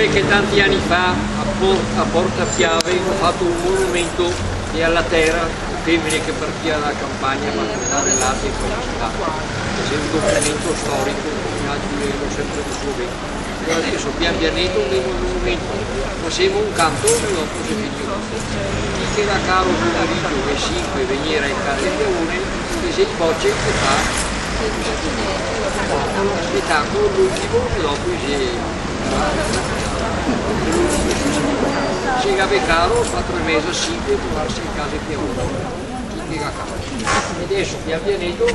Che tanti anni fa a Porta Piave ho fatto un monumento e alla terra femmine che partiva dalla campagna per portare latte e poi città. C'è un documento storico, l'ho sempre visto bene. Allora adesso pian pianetto avevo un monumento, facevo un cantone e dopo si finiva. Chi che era caro pomeriggio e 5 venire in casa di Leone e se il bocce che fa spettacolo l'ultimo e dopo si Cegave caro, 4 mesi a 5 trovarsi in casa che ora, chi che caro. E adesso pian pianetto,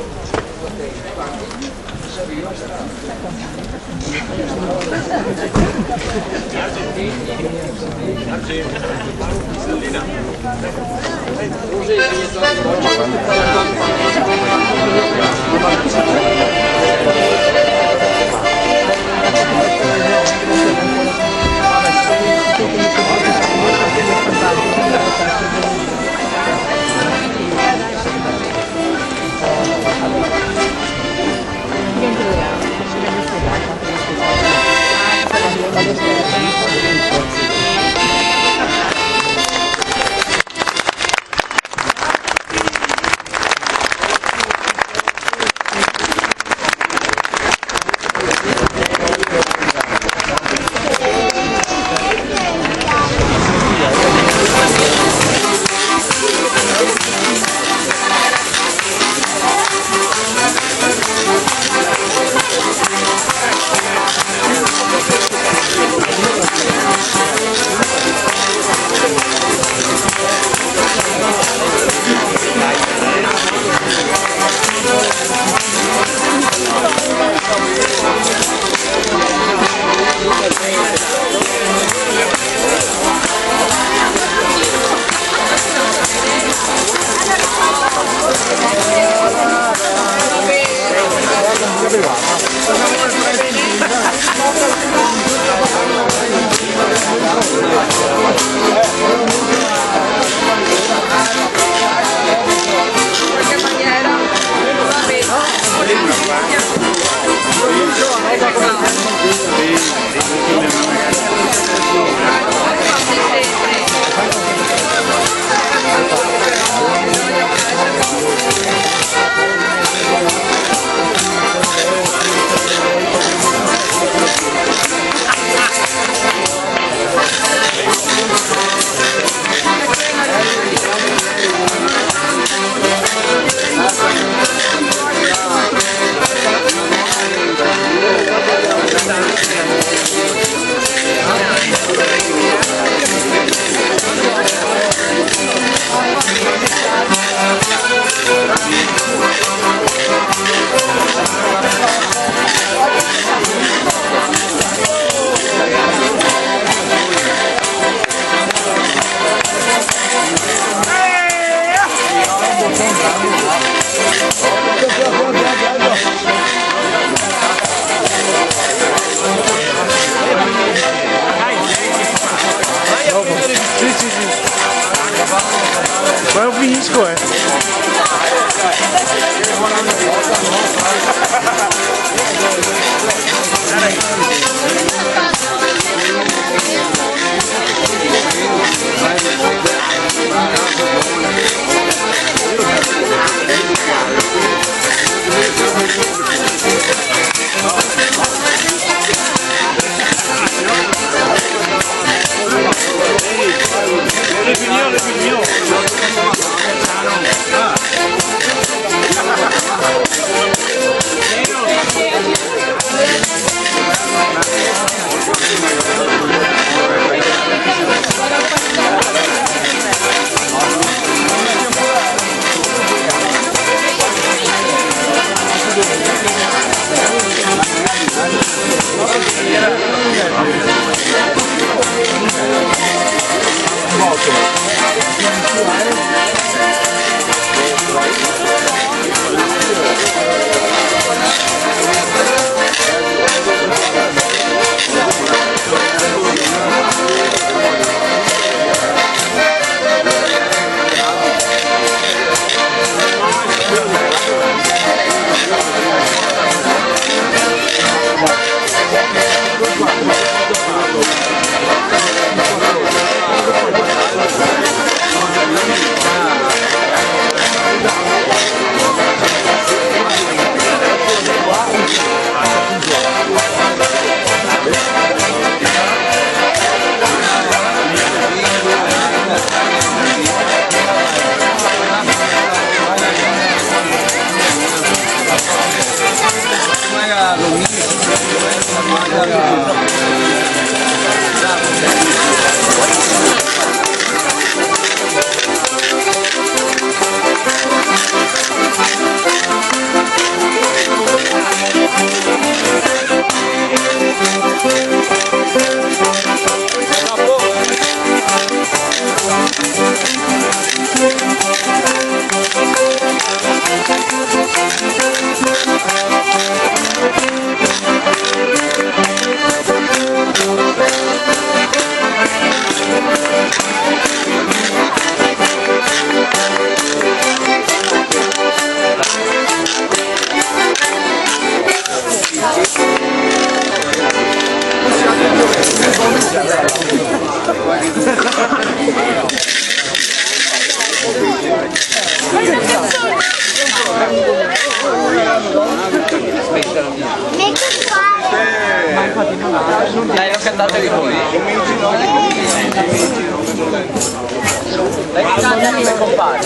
Ma non finisco, Dai, ho cantato di voi. Dai, che canta come compare.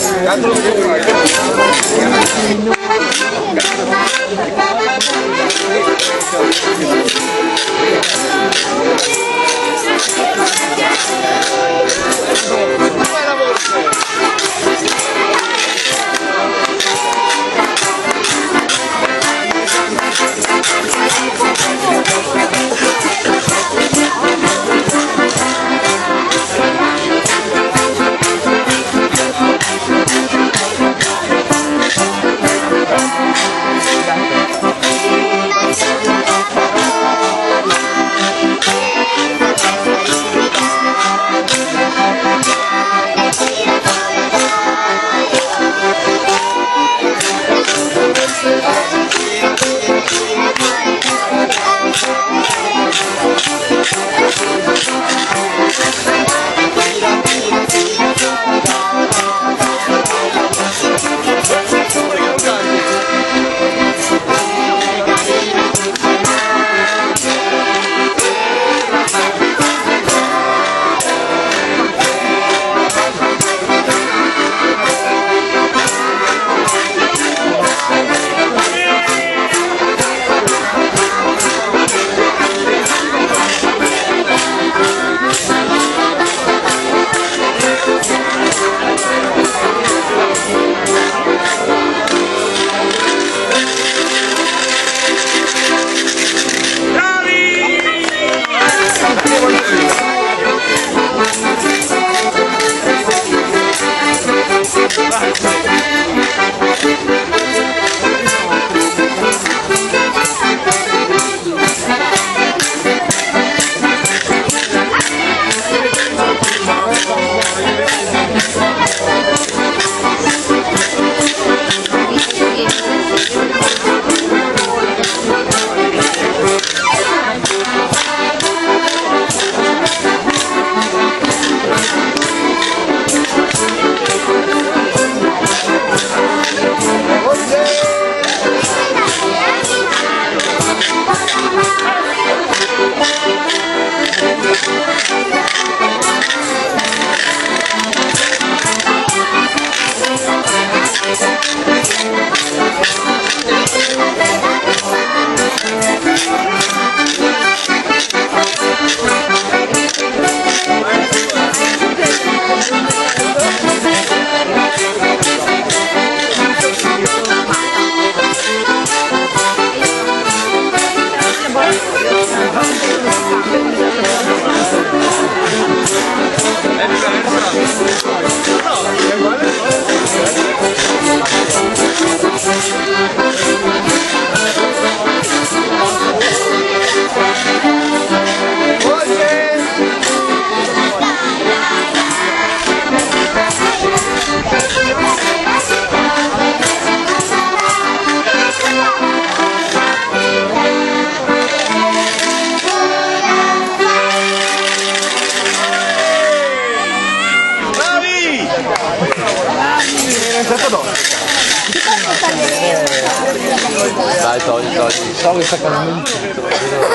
Dai, togli.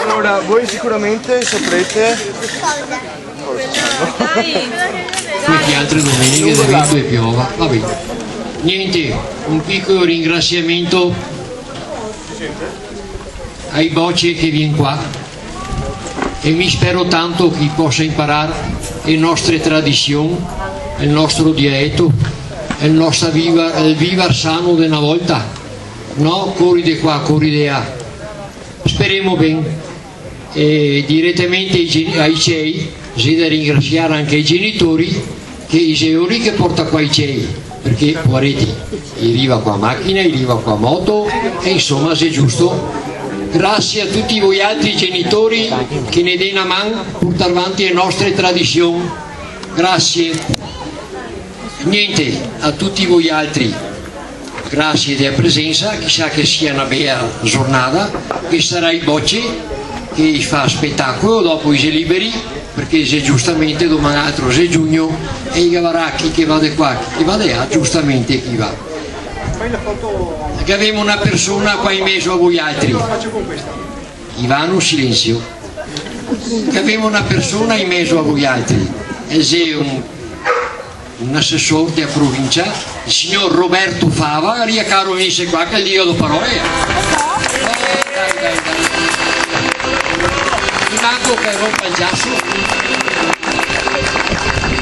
Allora, voi sicuramente saprete. Quindi altre domeniche di vento e piova. Va bene. Niente, un piccolo ringraziamento ai bocce che viene qua e mi spero tanto che possa imparare le nostre tradizioni, il nostro dialetto, il nostro vivar sano di una volta, no? Corri di qua, corri di là. Speriamo bene. E direttamente ai CEI si da ringraziare anche i genitori che i signori che porta qua i CEI, perché guardate, arriva qua macchina, arriva qua moto e insomma se è giusto. Grazie a tutti voi altri genitori che ne danno una mano a portare avanti le nostre tradizioni. Grazie. Niente, a tutti voi altri, grazie della presenza, chissà che sia una bella giornata, che sarà il bocce che fa spettacolo, dopo i liberi, perché se giustamente domani altro se giugno e i gavaracchi che va di qua, che va di là, giustamente chi va. Che abbiamo una persona qua in mezzo a voi altri, Ivano silenzio, che abbiamo una persona in mezzo a voi altri, e se un assessore della provincia, il signor Roberto Fava, caro venisse qua che gli dico le parole. Dai. Rimango che rompa il giasso.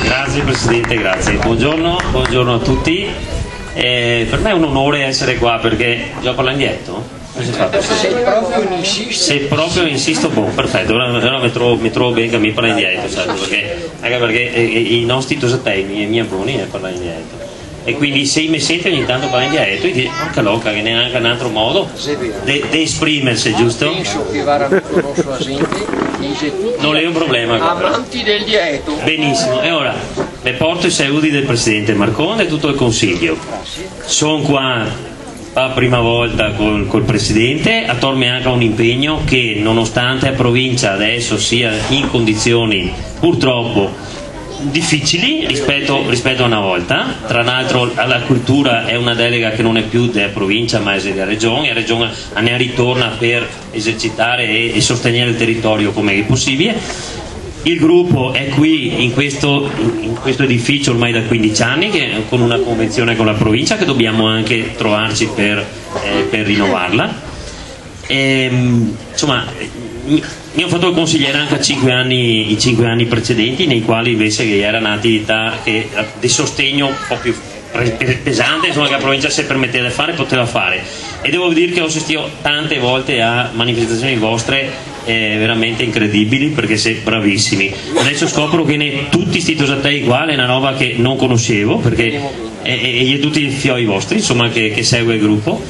Grazie Presidente, grazie. Buongiorno a tutti. Per me è un onore essere qua perché gioco all'indietro. Se proprio insisto, perfetto, ora mi trovo bene che mi parla indietro, certo, anche perché i nostri tosatei, i miei buoni, parlano indietro. E quindi se mi sente ogni tanto parlare indietro, io dico, porca loca, che neanche un altro modo di esprimersi, giusto? Penso che conosco la gente, non è un problema. Amanti del dietro. Benissimo, e ora le porto i saluti del Presidente Marconde e tutto il Consiglio. Sono qua la prima volta col Presidente, attorno anche a un impegno che nonostante la provincia adesso sia in condizioni purtroppo difficili rispetto a una volta, tra l'altro la cultura è una delega che non è più della provincia ma è della regione, la regione ne ritorna per esercitare e sostenere il territorio come è possibile. Il gruppo è qui in questo edificio ormai da 15 anni con una convenzione con la provincia che dobbiamo anche trovarci per rinnovarla. Insomma, mi ho fatto il consigliere anche i 5 anni precedenti, nei quali invece era un'attività di sostegno un po' più pesante, insomma, che la provincia se permetteva di fare poteva fare, e devo dire che ho assistito tante volte a manifestazioni vostre veramente incredibili perché siete bravissimi. Adesso scopro che tutti questi tosatei qua è una roba che non conoscevo perché e tutti i fioi vostri, insomma, che segue il gruppo,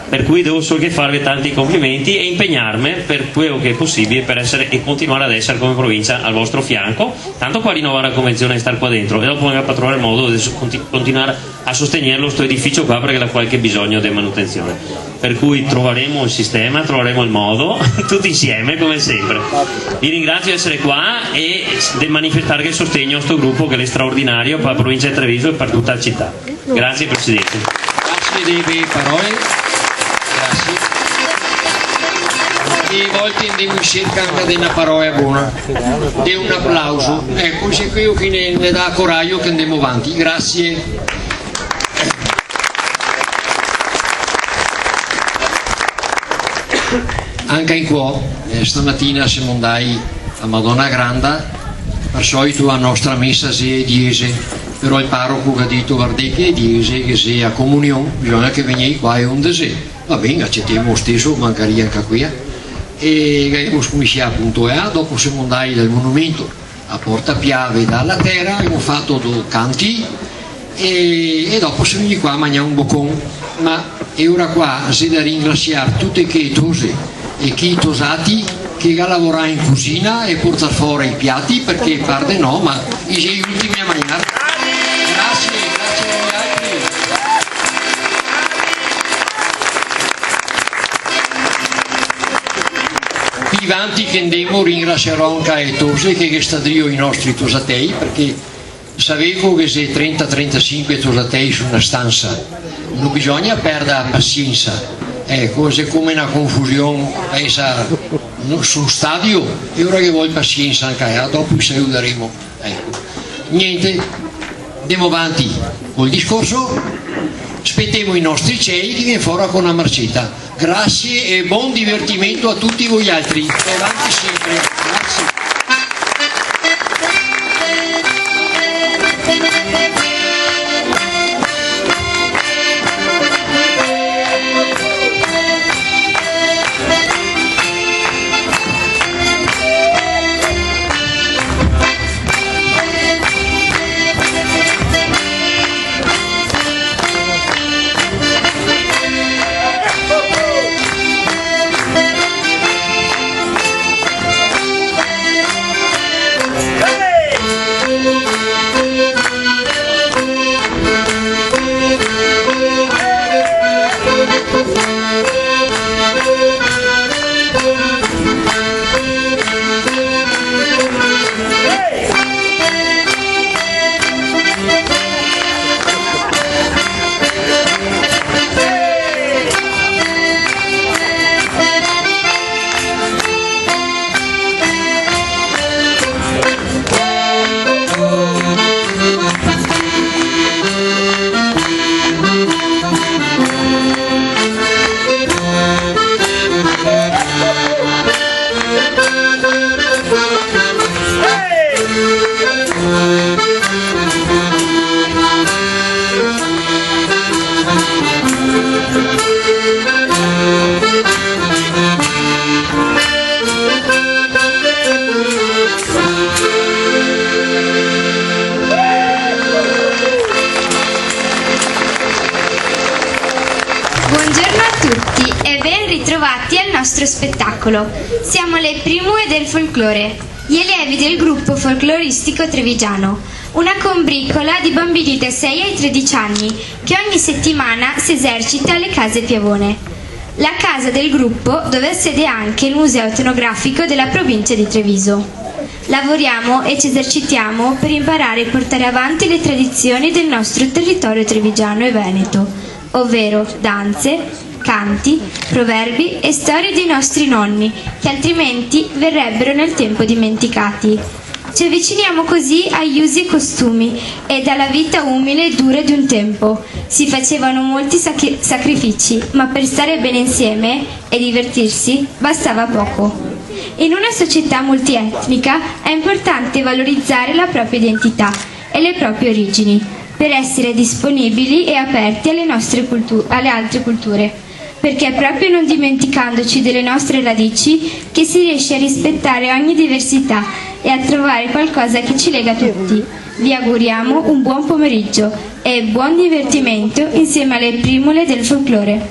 per cui devo solo che farvi tanti complimenti e impegnarmi per quello che è possibile per essere e continuare ad essere come provincia al vostro fianco, tanto qua rinnovare la convenzione e stare qua dentro, e dopo magari per trovare il modo di continuare a sostenerlo sto edificio qua perché ha qualche bisogno di manutenzione, per cui troveremo il sistema, troveremo il modo tutti insieme come sempre. Vi ringrazio di essere qua e di manifestare il sostegno a questo gruppo che è straordinario per la provincia di Treviso e per tutta la città. Grazie Presidente. Grazie delle parole, grazie. E a volte andiamo cercando di una parola buona, di un applauso, ecco, c'è quello che ne dà coraggio che andiamo avanti. Grazie. Anche in qua, stamattina siamo andati a Madonna Granda, per solito la nostra messa si è diese, però il parroco ha detto guarda che è diese, che sia a comunione, bisogna che veniate qua e onde se. Va bene, accettiamo lo stesso, mancaria anche qui. E abbiamo cominciato appunto dopo siamo andati dal monumento a Porta Piave dalla terra, abbiamo fatto due canti e dopo siamo venuti qua a mangiare un boccone, ma è ora qua c'è da ringraziare tutte le tose e chi tosati che lavora in cucina e porta fuori i piatti perché parte no, ma i sei ultimi a mangiare. Grazie agli altri. Vivanti che andiamo ringrazierò anche le tose che sta io i nostri tosatei perché sapevo che se 30-35 tornatei su una stanza non bisogna perdere pazienza, cose come una confusione su un stadio, e ora che voglio pazienza anche dopo ci saluteremo. Niente, andiamo avanti col discorso, aspettiamo i nostri cei che viene fuori con una marcetta. Grazie e buon divertimento a tutti voi altri, e avanti sempre. Grazie. Nostro spettacolo. Siamo le primue del folklore, gli allievi del gruppo folcloristico trevigiano, una combricola di bambini da 6 ai 13 anni che ogni settimana si esercita alle case Piavone, la casa del gruppo dove ha sede anche il museo etnografico della provincia di Treviso. Lavoriamo e ci esercitiamo per imparare e portare avanti le tradizioni del nostro territorio trevigiano e veneto, ovvero danze, canti, proverbi e storie dei nostri nonni, che altrimenti verrebbero nel tempo dimenticati. Ci avviciniamo così agli usi e costumi e alla vita umile e dura di un tempo. Si facevano molti sacrifici, ma per stare bene insieme e divertirsi bastava poco. In una società multietnica è importante valorizzare la propria identità e le proprie origini, per essere disponibili e aperti alle altre culture. Perché è proprio non dimenticandoci delle nostre radici che si riesce a rispettare ogni diversità e a trovare qualcosa che ci lega tutti. Vi auguriamo un buon pomeriggio e buon divertimento insieme alle primule del folklore.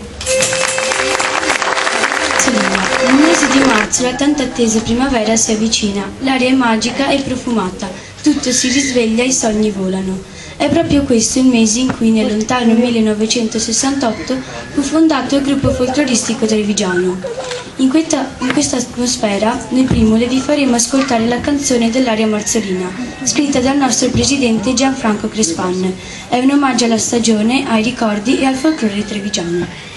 Nel mese di marzo la tanto attesa primavera si avvicina, l'aria è magica e profumata, tutto si risveglia e i sogni volano. È proprio questo il mese in cui nel lontano 1968 fu fondato il gruppo folcloristico trevigiano. In questa atmosfera, noi primule vi faremo ascoltare la canzone dell'aria marzolina, scritta dal nostro presidente Gianfranco Crespan. È un omaggio alla stagione, ai ricordi e al folklore trevigiano.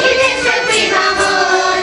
Il mio primo amor,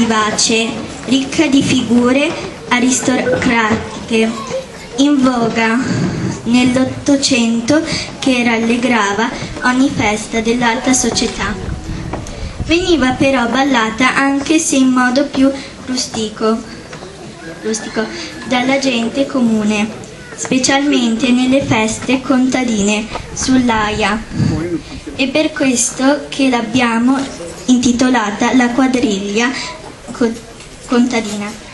vivace, ricca di figure aristocratiche, in voga nell'Ottocento, che rallegrava ogni festa dell'alta società. Veniva però ballata, anche se in modo più rustico, dalla gente comune, specialmente nelle feste contadine sull'Aia. È per questo che l'abbiamo intitolata la quadriglia contadina.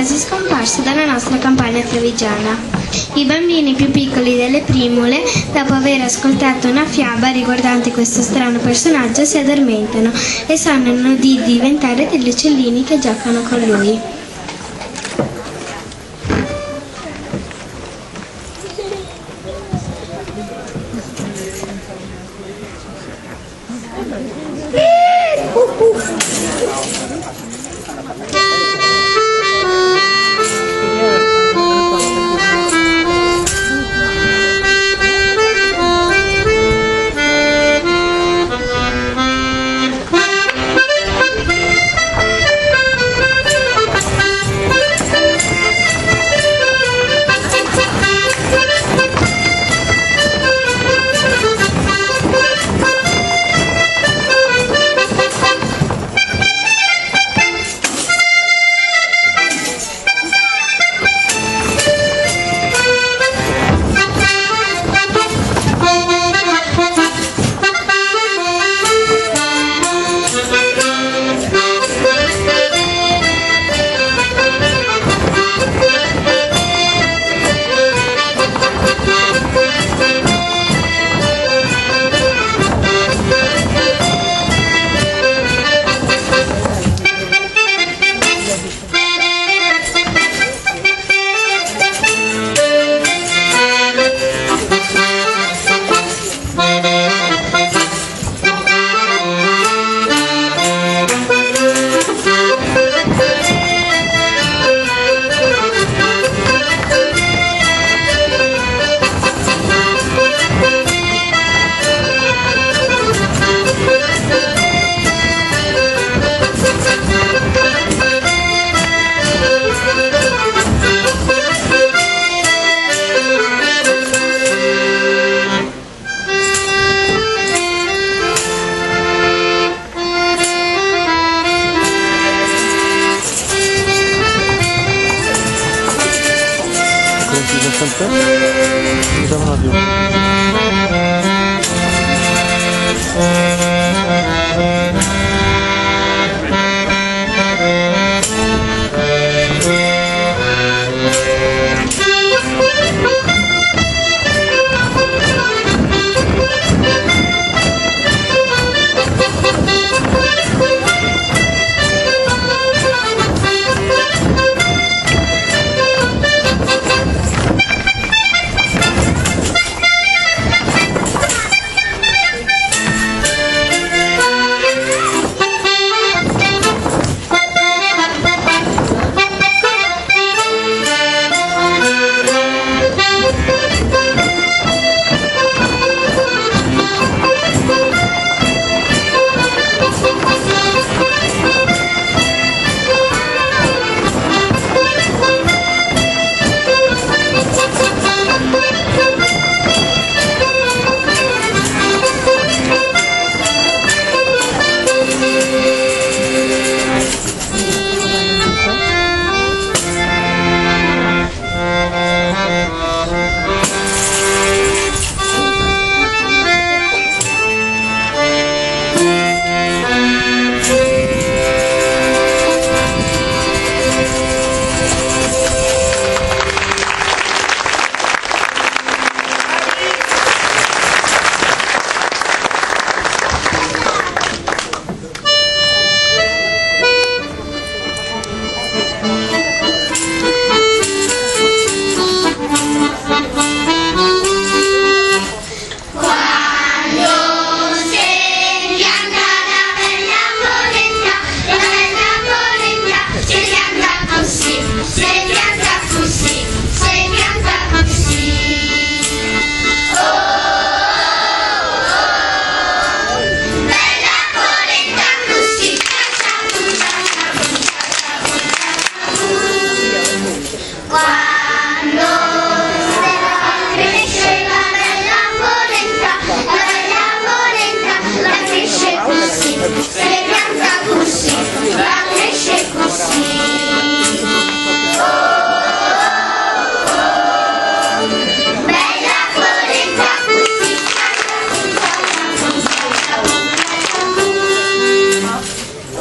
quasi scomparso dalla nostra campagna trevigiana. I bambini più piccoli delle primule, dopo aver ascoltato una fiaba riguardante questo strano personaggio, si addormentano e sognano di diventare degli uccellini che giocano con lui.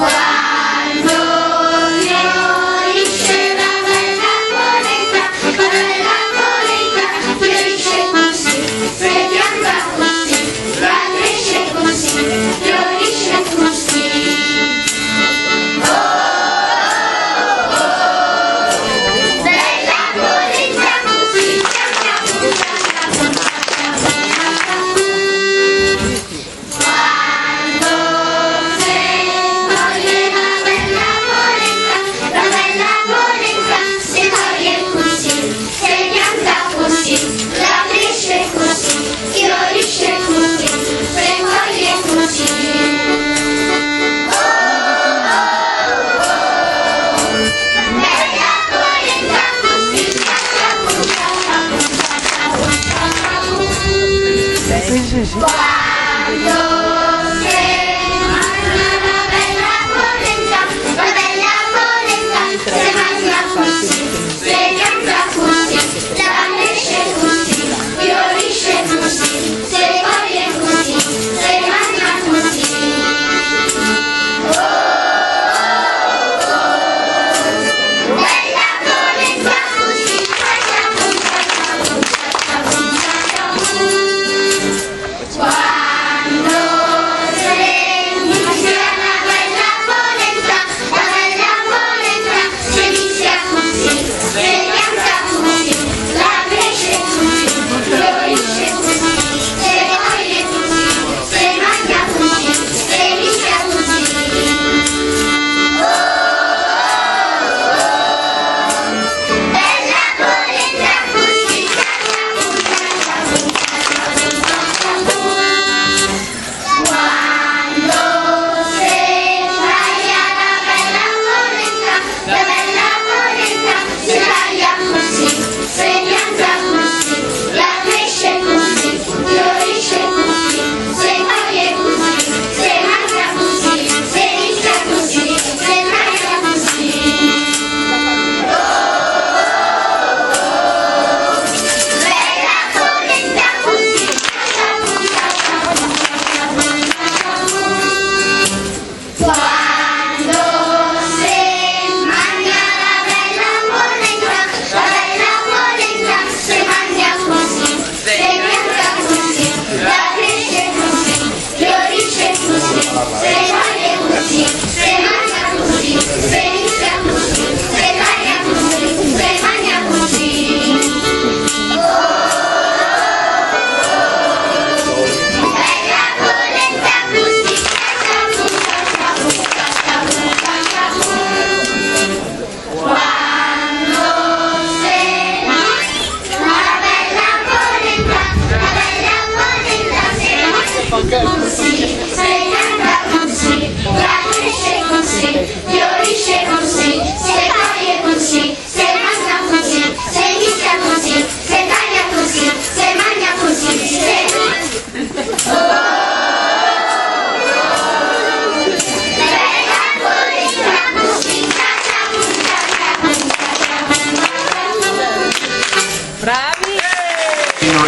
Quando fiorisce la bella polenta,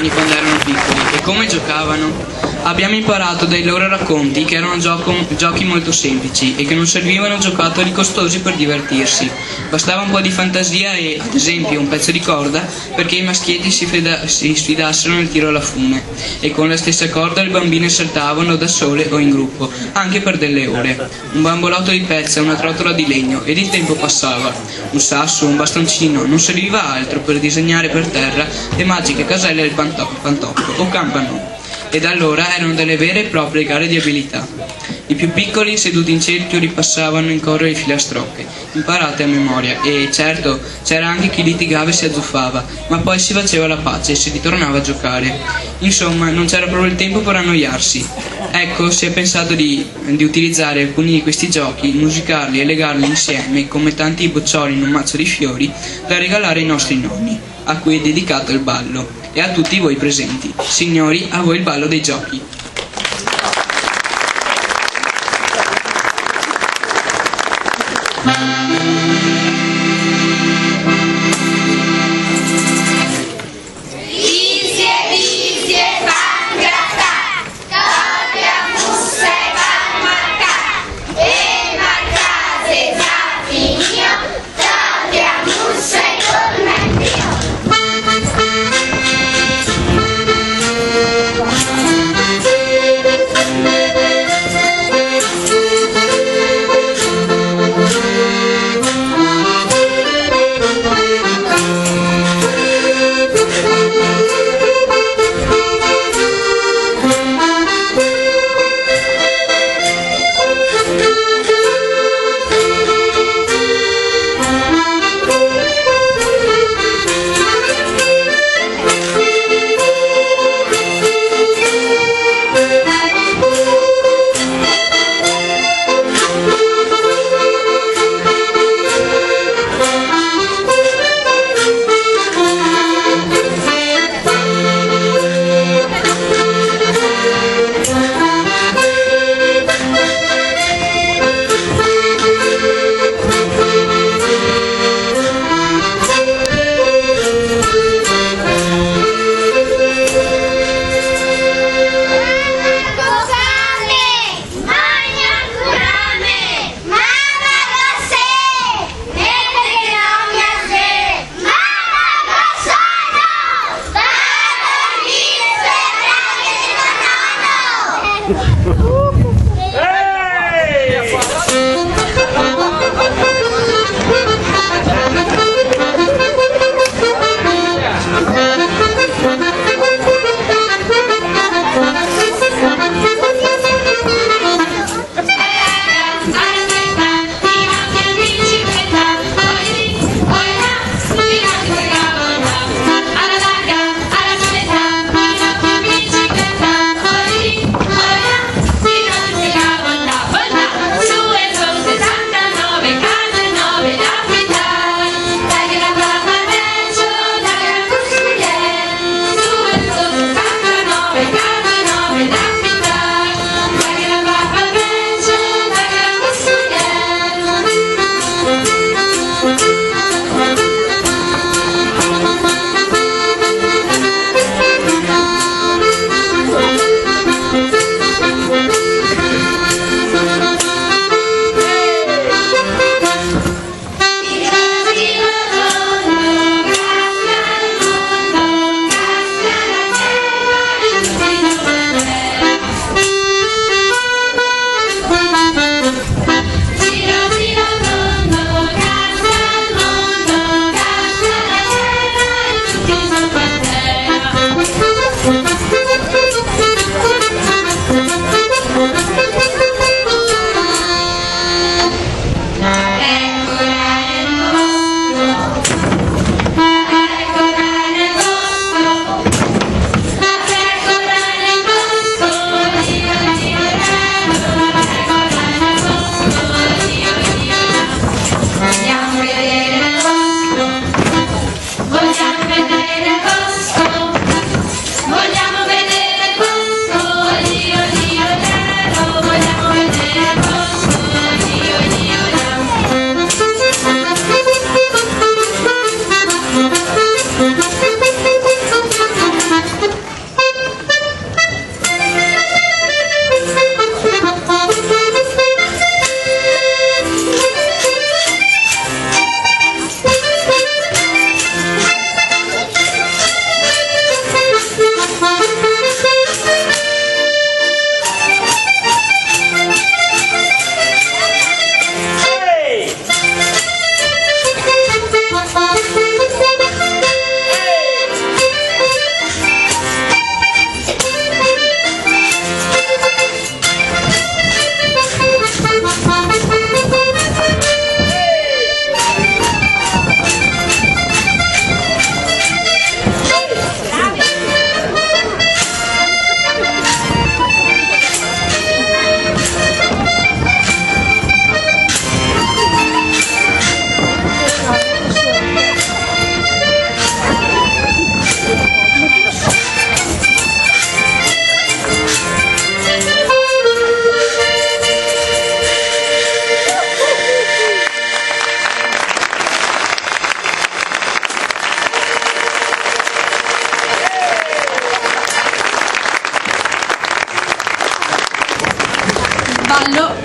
compagni quando erano piccoli e come giocavano. Abbiamo imparato dai loro racconti che erano giochi molto semplici e che non servivano giocattoli costosi per divertirsi. Bastava un po' di fantasia e, ad esempio, un pezzo di corda perché i maschietti si sfidassero nel tiro alla fune e con la stessa corda le bambine saltavano da sole o in gruppo, anche per delle ore. Un bambolotto di pezza, una trottola di legno ed il tempo passava. Un sasso, un bastoncino, non serviva altro per disegnare per terra le magiche caselle del pantocco o campanone. Ed allora erano delle vere e proprie gare di abilità. I più piccoli, seduti in cerchio, ripassavano in coro le filastrocche, imparate a memoria, e certo c'era anche chi litigava e si azzuffava, ma poi si faceva la pace e si ritornava a giocare. Insomma, non c'era proprio il tempo per annoiarsi. Ecco, si è pensato di utilizzare alcuni di questi giochi, musicarli e legarli insieme come tanti boccioli in un mazzo di fiori da regalare ai nostri nonni, a cui è dedicato il ballo. E a tutti voi presenti. Signori, a voi il ballo dei giochi.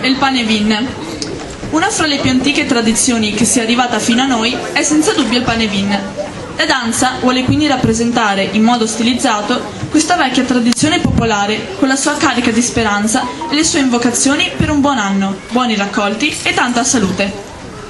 è il pane vin. Una fra le più antiche tradizioni che sia arrivata fino a noi è senza dubbio il pane vin. La danza vuole quindi rappresentare in modo stilizzato questa vecchia tradizione popolare con la sua carica di speranza e le sue invocazioni per un buon anno, buoni raccolti e tanta salute.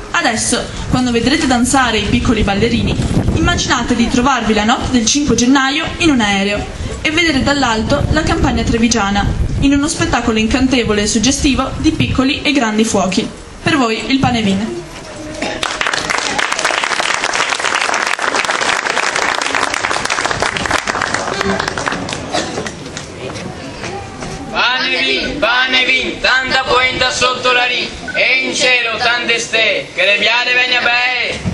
Adesso, quando vedrete danzare i piccoli ballerini, immaginate di trovarvi la notte del 5 gennaio in un aereo e vedere dall'alto la campagna trevigiana, in uno spettacolo incantevole e suggestivo di piccoli e grandi fuochi. Per voi il pane vin. Pane vin, tanta poenta sotto la ri, e in cielo tante ste, che le biade vegna bei.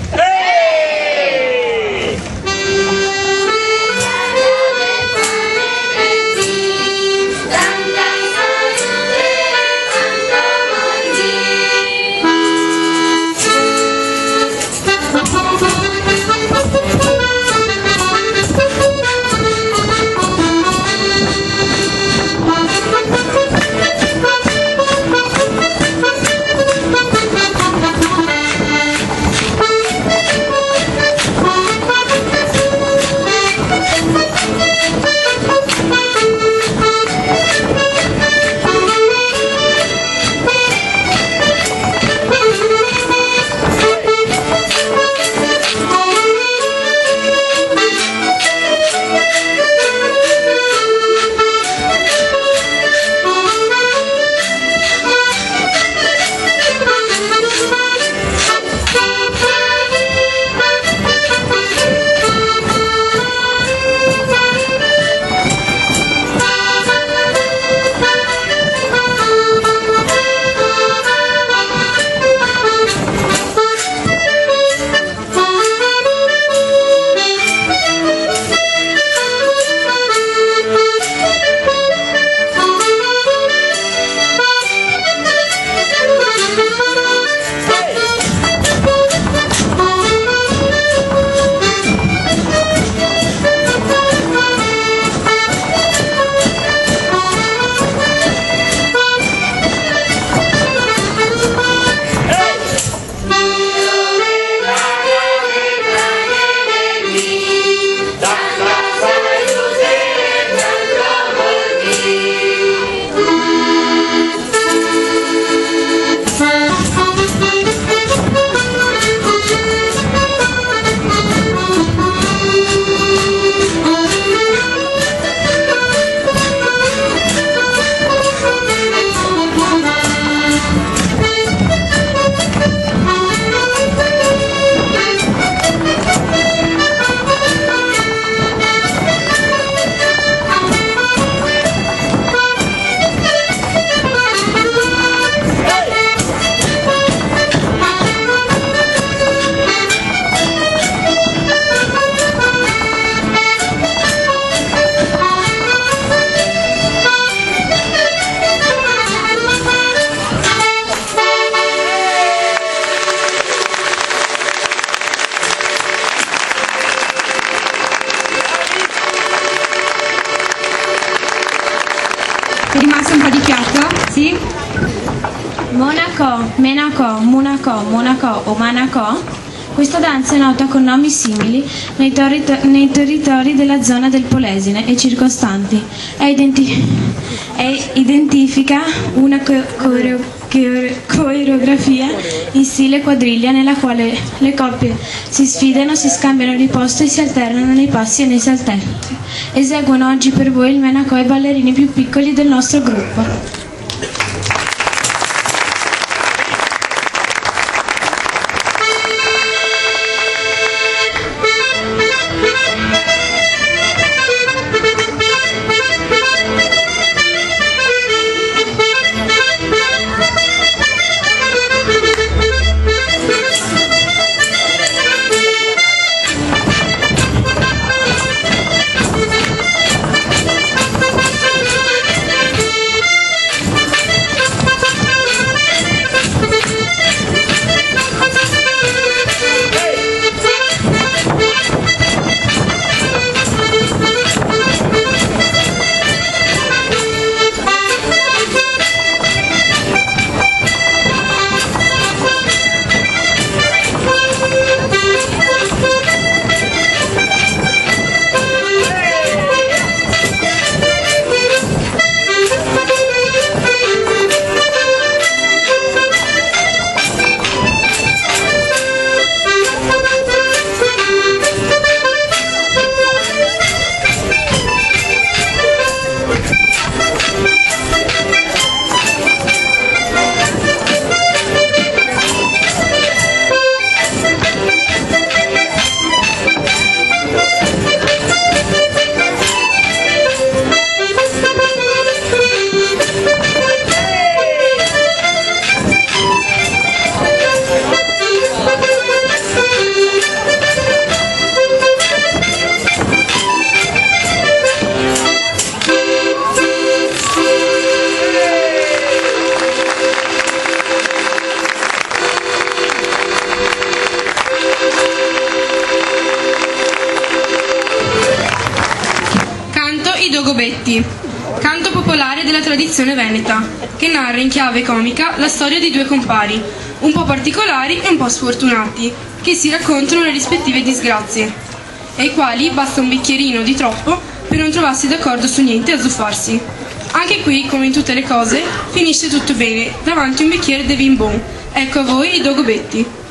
È rimasto un po' di fiato? Sì? Monaco, Menaco, Munaco, Monaco o Manaco. Questa danza è nota con nomi simili nei territori della zona del Polesine e circostanti. Identifica una coreografia in stile quadriglia nella quale le coppie si sfidano, si scambiano di posto e si alternano nei passi e nei saltelli. Eseguono oggi per voi il Menaco e i ballerini più piccoli del nostro gruppo. Dogobetti, canto popolare della tradizione veneta, che narra in chiave comica la storia di due compari, un po' particolari e un po' sfortunati, che si raccontano le rispettive disgrazie, e ai quali basta un bicchierino di troppo per non trovarsi d'accordo su niente e azzuffarsi. Anche qui, come in tutte le cose, finisce tutto bene, davanti un bicchiere de vin bon. Ecco a voi i Dogobetti.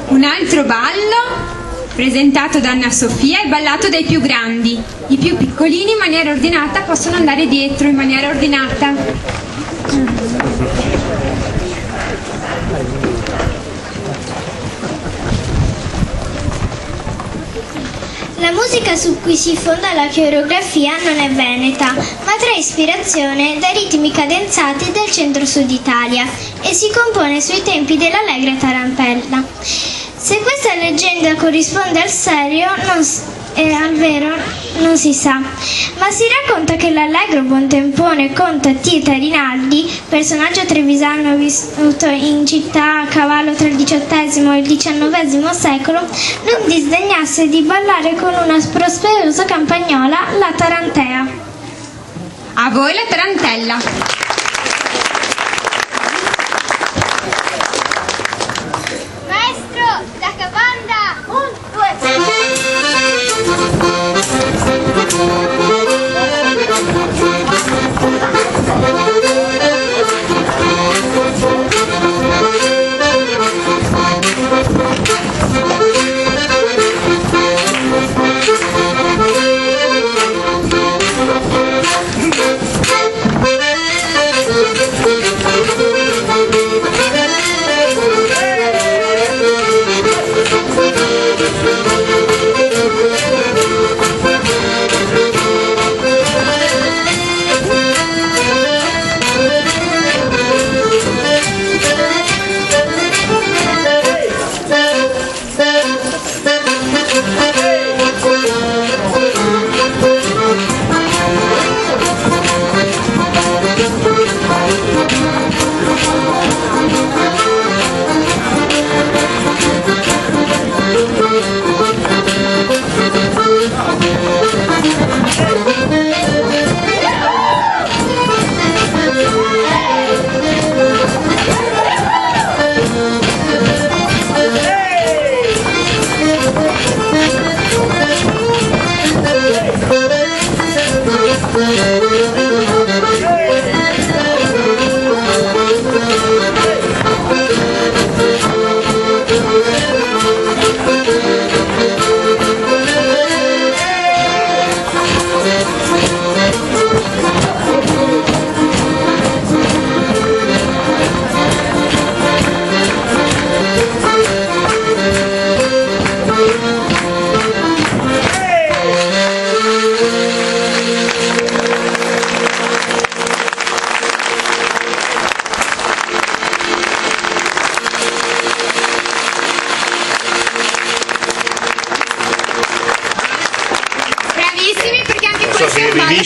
Un altro ballo presentato da Anna Sofia e ballato dai più grandi. I più piccolini in maniera ordinata possono andare dietro in maniera ordinata. La musica su cui si fonda la coreografia non è veneta, ma trae ispirazione dai ritmi cadenzati del centro-sud Italia e si compone sui tempi dell'allegra tarantella. Se questa leggenda corrisponde al serio e al vero non si sa, ma si racconta che l'allegro buontempone conte Tita Rinaldi, personaggio trevisano vissuto in città a cavallo tra il XVIII e il XIX secolo, non disdegnasse di ballare con una prosperosa campagnola, la tarantea. A voi la tarantella.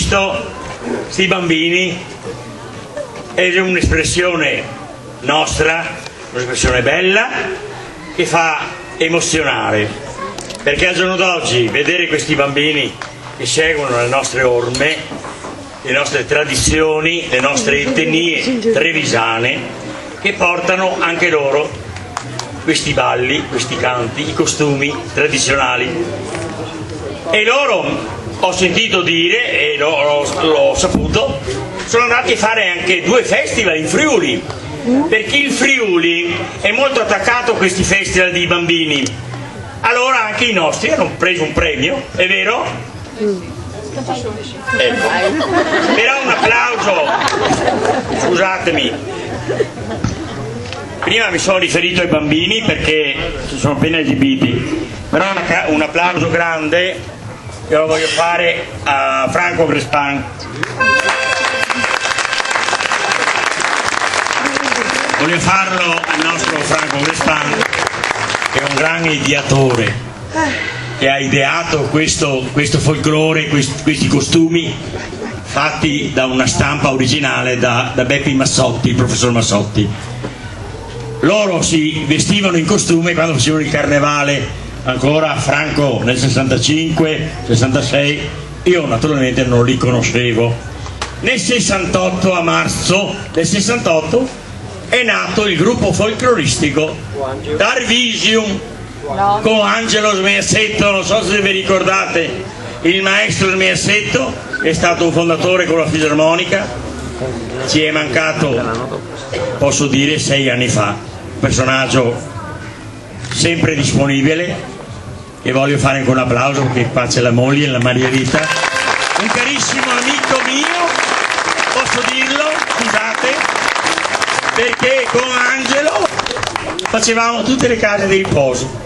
visto sti bambini è un'espressione nostra, un'espressione bella che fa emozionare, perché al giorno d'oggi vedere questi bambini che seguono le nostre orme, le nostre tradizioni, le nostre etnie trevisane, che portano anche loro questi balli, questi canti, i costumi tradizionali. E loro, ho sentito dire e l'ho saputo, sono andati a fare anche 2 festival in Friuli, perché il Friuli è molto attaccato a questi festival di bambini. Allora anche i nostri hanno preso un premio, è vero? Ecco. Però un applauso, scusatemi, prima mi sono riferito ai bambini perché si sono appena esibiti, però un applauso grande io lo voglio fare a Franco Crespan. Voglio farlo al nostro Franco Crespan, che è un grande ideatore, che ha ideato questo folklore, questi costumi fatti da una stampa originale da Beppi Massotti, il professor Massotti. Loro si vestivano in costume quando facevano il carnevale, ancora Franco nel 65, 66, io naturalmente non li conoscevo. Nel 68, a marzo del 68, è nato il gruppo folcloristico Darvisium, con Angelo Smeassetto, non so se vi ricordate, il maestro Smeassetto, che è stato un fondatore con la fisarmonica, ci è mancato, posso dire, 6 anni fa, un personaggio sempre disponibile, e voglio fare anche un applauso perché qua c'è la moglie, la Maria Rita, un carissimo amico mio, posso dirlo, scusate, perché con Angelo facevamo tutte le case di riposo.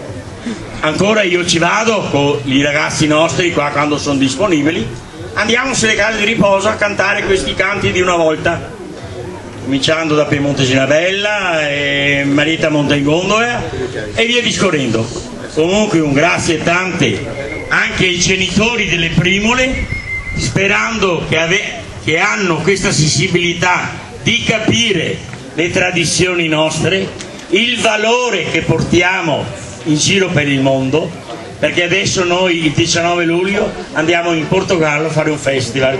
Ancora io ci vado con i ragazzi nostri qua quando sono disponibili, andiamo sulle case di riposo a cantare questi canti di una volta, cominciando da Piemonte Ginabella e Marita Montegondola e via discorrendo. Comunque un grazie tante anche ai genitori delle primole, sperando che hanno questa sensibilità di capire le tradizioni nostre, il valore che portiamo in giro per il mondo, perché adesso noi il 19 luglio andiamo in Portogallo a fare un festival,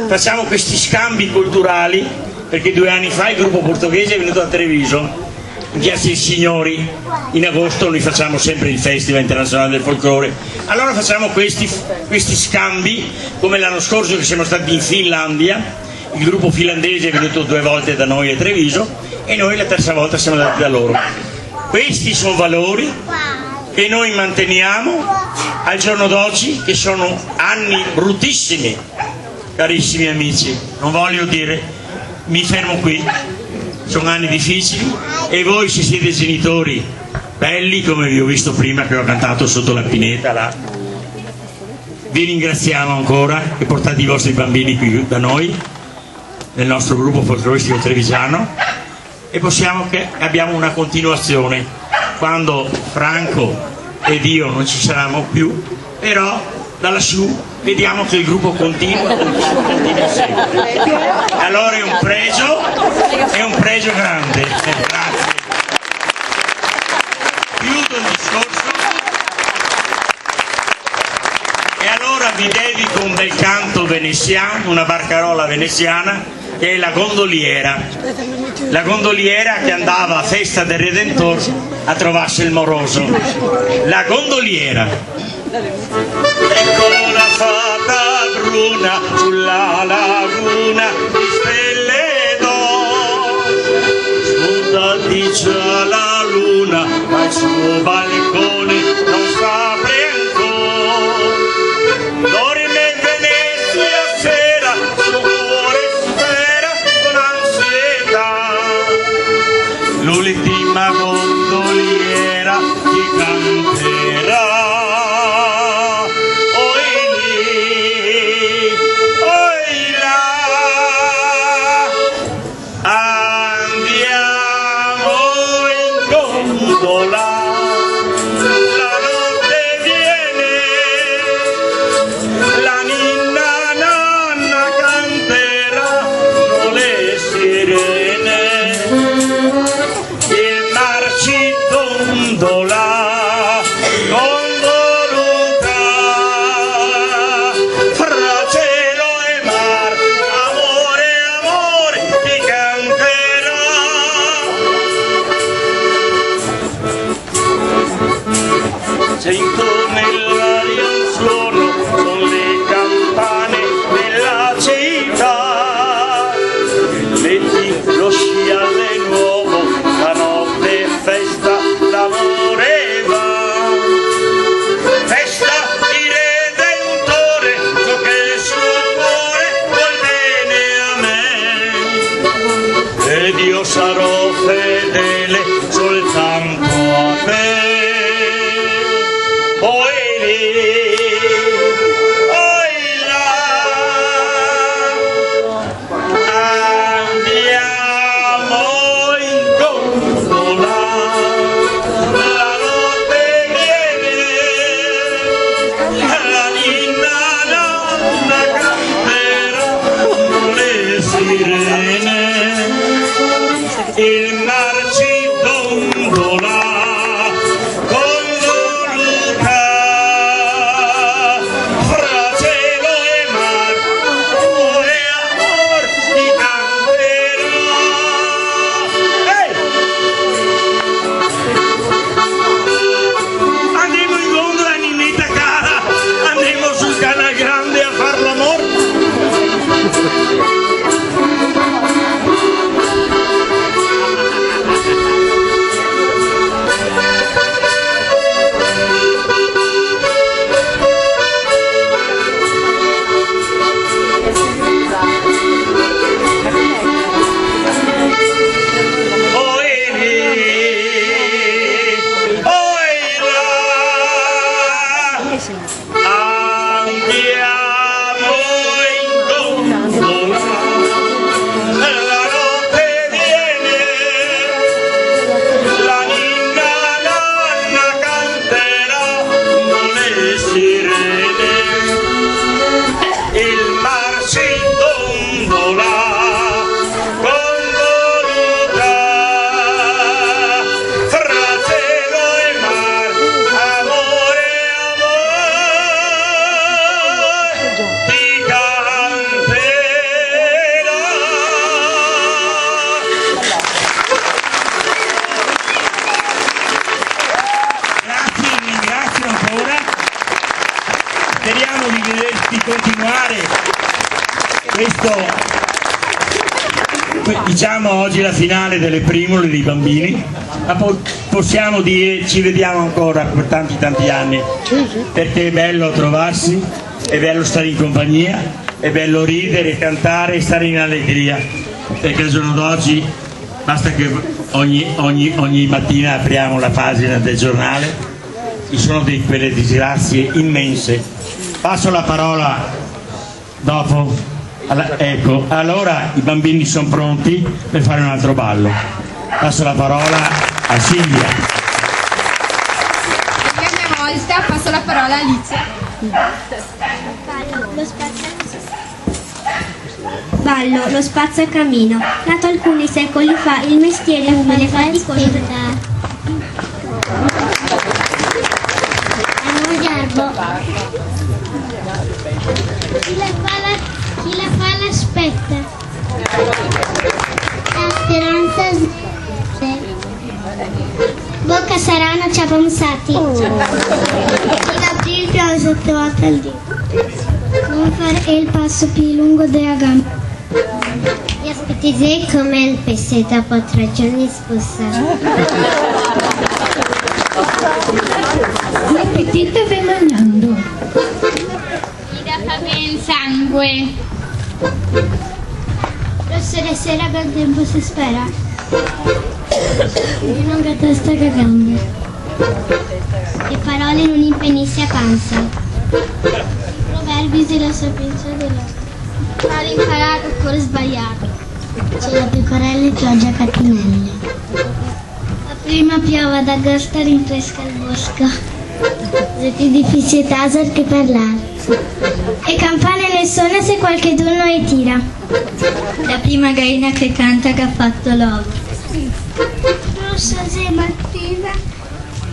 facciamo questi scambi culturali, perché 2 anni fa il gruppo portoghese è venuto a Treviso in Piazza dei Signori, in agosto noi facciamo sempre il Festival Internazionale del Folklore, allora facciamo questi scambi, come l'anno scorso che siamo stati in Finlandia, il gruppo finlandese è venuto 2 volte da noi a Treviso e noi la terza volta siamo andati da loro. Questi sono valori che noi manteniamo al giorno d'oggi, che sono anni bruttissimi, carissimi amici, non voglio dire, mi fermo qui, sono anni difficili e voi, se siete genitori belli come vi ho visto prima che ho cantato sotto la pineta là, vi ringraziamo ancora che portate i vostri bambini qui da noi nel nostro gruppo folcloristico trevigiano, e possiamo che abbiamo una continuazione quando Franco ed io non ci saranno più, però da lassù vediamo che il gruppo continua sempre. Allora è un pregio grande. Grazie. Chiudo il discorso e allora vi dedico un bel canto veneziano, una barcarola veneziana, che è la gondoliera che andava a festa del Redentore a trovarsi il moroso. La gondoliera. Ecco la fata bruna sulla laguna di stelle d'oro, spunta dice la luna al suo balcone non s'apre ancora, dorme in Venezia sera, suo cuore spera con ansietà, l'ultima gondoliera che canterà. La ninna gondola con voluta, fra cielo e mar, amore, amore ti canterà. Sento nell'aria un suono, son le campane della città. Metti lo scialle nuovo, la notte è festa, l'amore va. Festa di Redentore, so che il suo cuore vuol bene a me. Ed io sarò fedele soltanto a te. Oi lì, oi là, andiamo in gondola, la notte viene, la ninna nonna canterà le sirene, il mar ci dondola. Speriamo di vederti continuare questo, diciamo oggi la finale delle primule dei bambini, ma possiamo dire ci vediamo ancora per tanti anni, perché è bello trovarsi, è bello stare in compagnia, è bello ridere, cantare e stare in allegria, perché il giorno d'oggi basta che ogni mattina apriamo la pagina del giornale, ci sono quelle disgrazie immense. Passo la parola dopo, ecco, allora i bambini sono pronti per fare un altro ballo. Passo la parola a Silvia. Per la mia volta passo la parola a Alicia. Ballo, lo spazzacamino. Nato alcuni secoli fa, il mestiere umile faticoso. Chi la fa l'aspetta. La speranza bocca sarà una ciapamsati. Chi l'apri il piano sotto volte al dito. Non fare il passo più lungo della gamba. Gli aspetti come il pesce dopo 3 giorni spussa. L'appetito va mangiando. Gli dà fame il sangue. Rosso la sera bel tempo si spera. Di lunga testa che gambe. Le parole non impenisce a panza. Proverbi della sapienza dell'arte. Fare imparare oppure sbagliare. C'è la pecorella e pioggia catinelle. La prima piova d'agosto rinfresca il bosco. È più difficile taser che parlare. E campane nel sole se qualcheduno le tira. La prima gallina che canta che ha fatto l'uovo. Rossa se mattina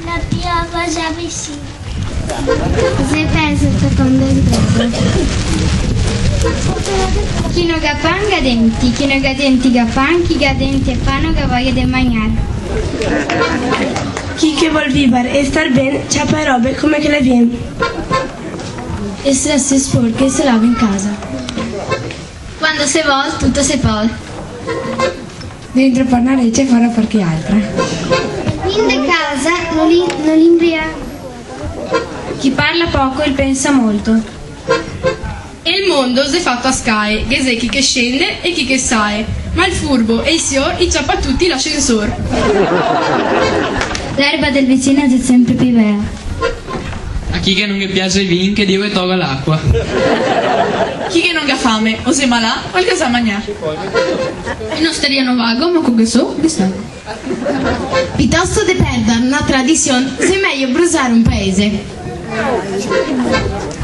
La piova già vicina. Cos'è pensa secondo il Chi non ga pan ga denti, chi non ga denti ga pan, chi ga denti e pan ga voglia di mangiare. Chi che vuol vivere e star bene, c'ha poi robe come che le viene. E se la si sporca e se lava in casa. Quando se vuol, tutto se può. Dentro per una legge e fuori per chi altra. In de casa non l'imbriaco. Chi parla poco il pensa molto. E il mondo si è fatto a scae, che sei chi che scende e chi che sai. Ma il furbo e il signor inciappa tutti l'ascensor. L'erba del vicino è sempre più vera. A chi che non gli piace il vino che Dio e toga l'acqua. Chi che non ha fame o se malà qualcosa a mangiare. E non steriano vago, ma con che so, che sta. Piuttosto di perdere una tradizione, se meglio brusare un paese.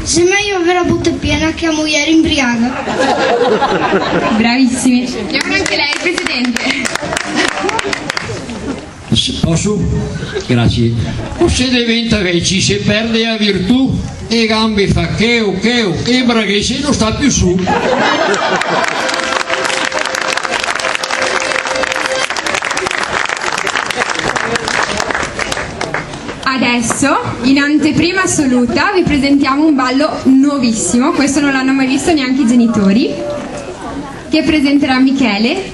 Se meglio avere la botte piena che a moglie imbriaca. Bravissimi. Chiamano anche lei il presidente. Posso? Grazie. O se diventa vecchi, se perde la virtù e gambe fa cheo e braghese non sta più su. Adesso, in anteprima assoluta, vi presentiamo un ballo nuovissimo, questo non l'hanno mai visto neanche i genitori, che presenterà Michele.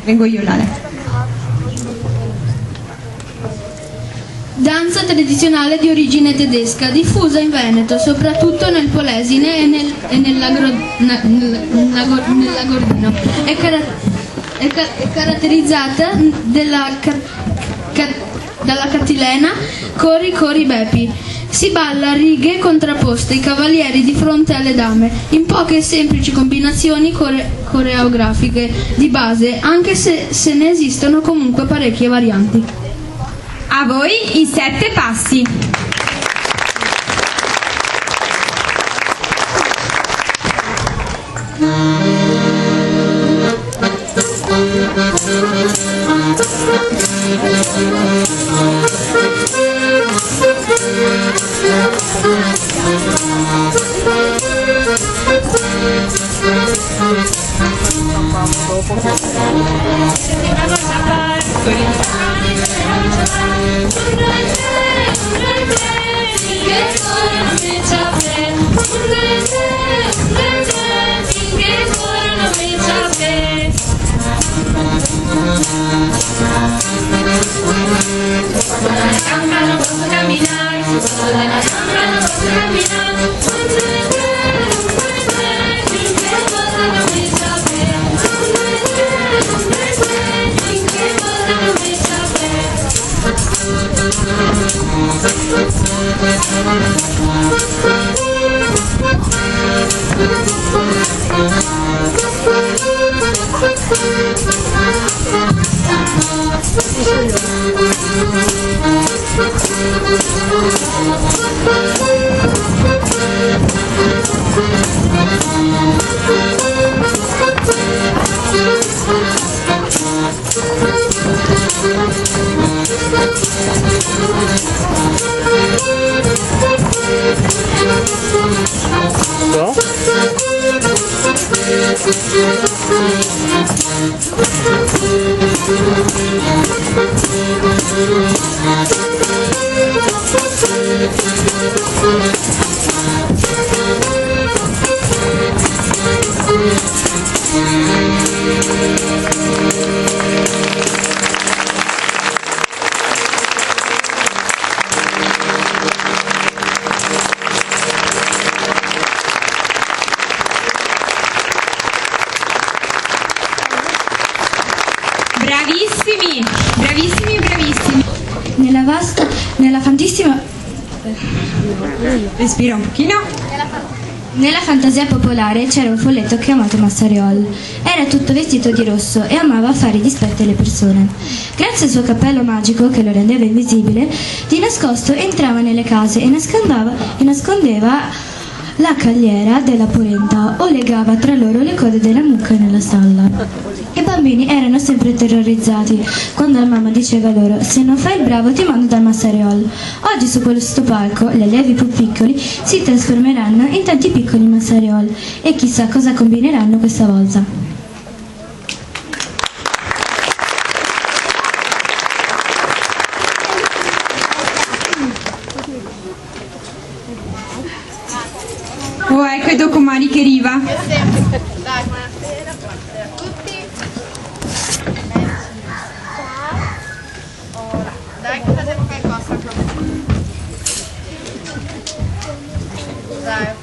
Vengo io, Lale. Danza tradizionale di origine tedesca, diffusa in Veneto, soprattutto nel Polesine e nell'Agordino. È caratterizzata dalla catilena Corri corri bepi. Si balla a righe contrapposte, i cavalieri di fronte alle dame, in poche e semplici combinazioni coreografiche di base, anche se ne esistono comunque parecchie varianti. A voi i 7 passi. Nella fantissima... Respira un pochino. Nella fantasia popolare c'era un folletto chiamato Massariol. Era tutto vestito di rosso e amava fare i dispetti alle persone. Grazie al suo cappello magico che lo rendeva invisibile, di nascosto entrava nelle case e nascondeva la cagliera della polenta o legava tra loro le code della mucca nella stalla. I bambini erano sempre terrorizzati quando la mamma diceva loro: se non fai il bravo ti mando dal massariol. Oggi su questo palco gli allievi più piccoli si trasformeranno in tanti piccoli massariol e chissà cosa combineranno questa volta. Oh, ecco i documari che arriva. Dai, buonasera a tutti. Ora, dai che facciamo qualcosa. Dai.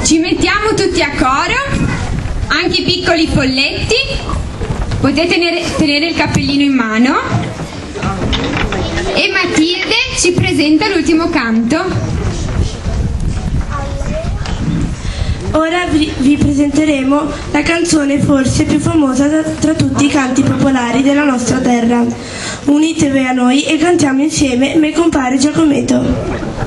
Ci mettiamo tutti a coro, anche i piccoli folletti, potete tenere il cappellino in mano e Matilde ci presenta l'ultimo canto. Ora vi presenteremo la canzone forse più famosa tra tutti i canti popolari della nostra terra. Unitevi a noi e cantiamo insieme Me compare Giacometto.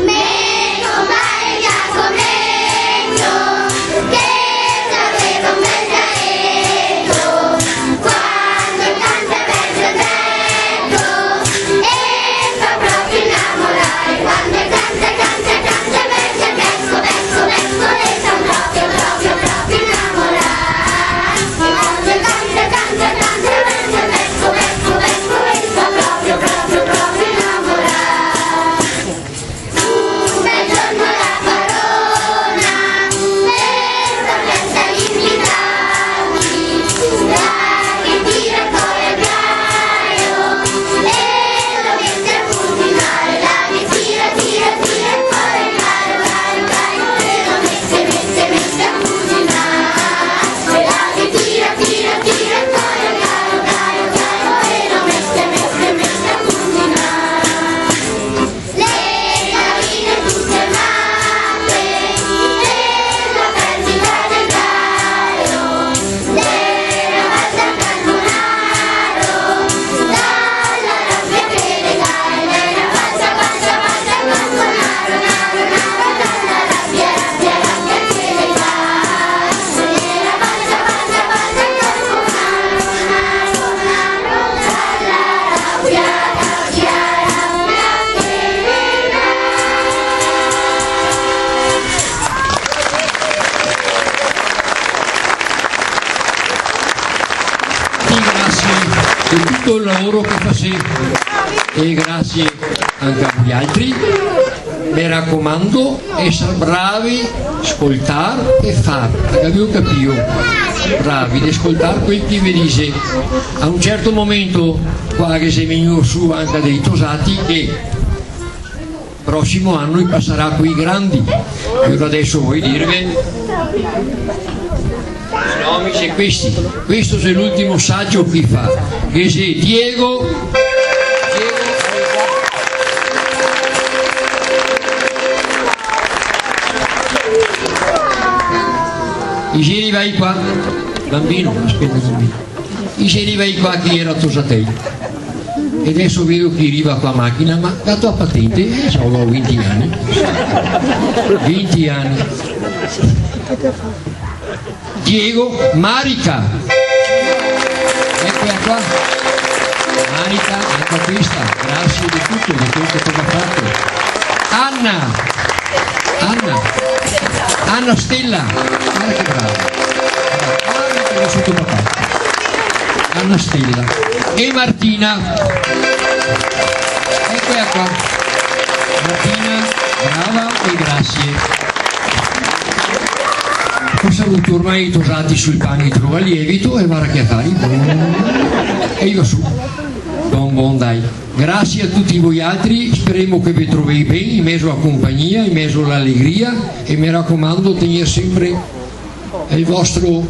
Me compare Giacometto, che tutto il lavoro che facete e grazie anche a voi altri. Mi raccomando, essere bravi, ascoltare e fare, abbiamo capito, bravi di ascoltare quel che vi dice. A un certo momento qua che si è venuto su anche dei tosati che prossimo anno passerà qui grandi. Io adesso voglio dirvi nomi c'è questi. Questo è l'ultimo saggio qui fa, che se Diego ieri vai qua, bambino, aspetta bambino, ieri vai qua che era tosatello e adesso vedo che arriva qua macchina, ma la tua patente, ho 20 anni, 20 anni. Diego Marica, eccola qua, Marica, anche questa, grazie di tutto, di tutto che ha fatto. Anna Stella, guarda che brava, Anna Stella e Martina, eccola qua, Martina, brava e grazie. Ho saluto ormai tosati sul pane di trova lievito e guarda che affari, e io su, buon dai. Grazie a tutti voi altri, speriamo che vi trovi bene in mezzo alla compagnia, in mezzo all'allegria e mi raccomando tenere sempre il vostro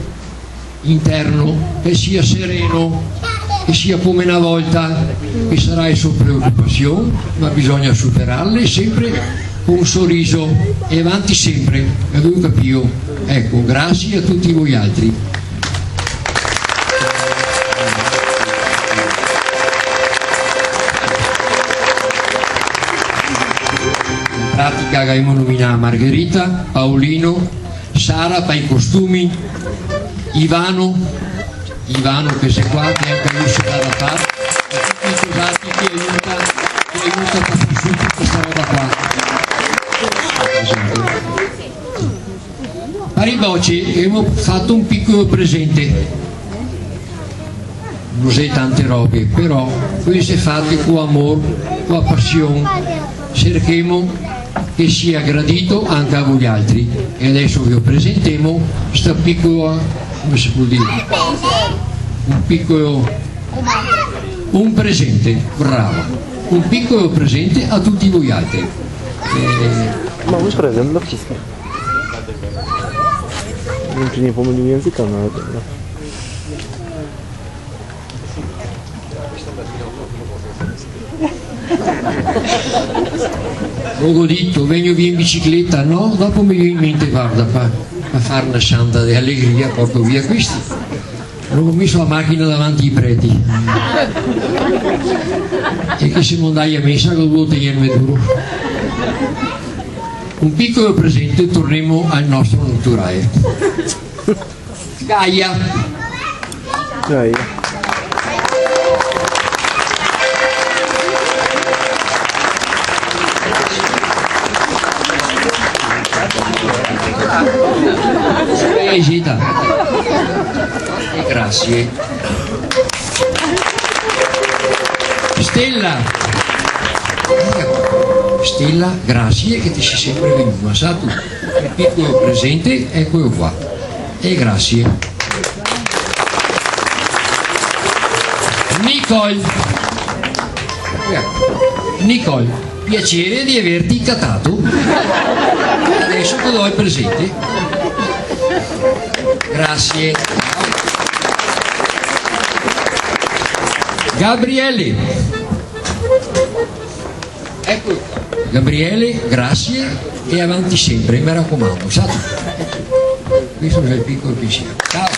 interno che sia sereno, che sia come una volta, che sarà su preoccupazione, ma bisogna superarle sempre con un sorriso e avanti sempre, avevo capito. Ecco, grazie a tutti voi altri. In pratica abbiamo nominato Margherita, Paolino, Sara per i costumi, Ivano che sei qua, che anche lui si dà da fare, e tutti i sposati che aiuta a far su tutta questa roba qua. Pariboci, abbiamo fatto un piccolo presente, non sei tante robe, però queste fatte con amore, con passione, cerchiamo che sia gradito anche a voi altri. E adesso vi presentiamo questa piccola, come si può dire, un presente, bravo, un piccolo presente a tutti voi altri. Ma vuoi prenderlo? Nie pomyliłem języka nawet. Ho detto, vengo via in bicicletta, no? Dopo mi viene in mente, guarda, per fare una santa di allegria, porto via questi. Non ho messo la macchina davanti ai preti. E che se non dai a messa, lo devo tenermi duro. Un piccolo presente e torniamo al nostro naturale. Gaia. Esita. E grazie. Stella, grazie che ti sei sempre venuto, sa tu, il piccolo presente, eccolo qua, e grazie. Nicole, piacere di averti catato, adesso ti do il presente, grazie. Gabriele, ecco qua. Gabriele, grazie e avanti sempre, mi raccomando, sa tu. Questo è il piccolo pensiero. Ciao.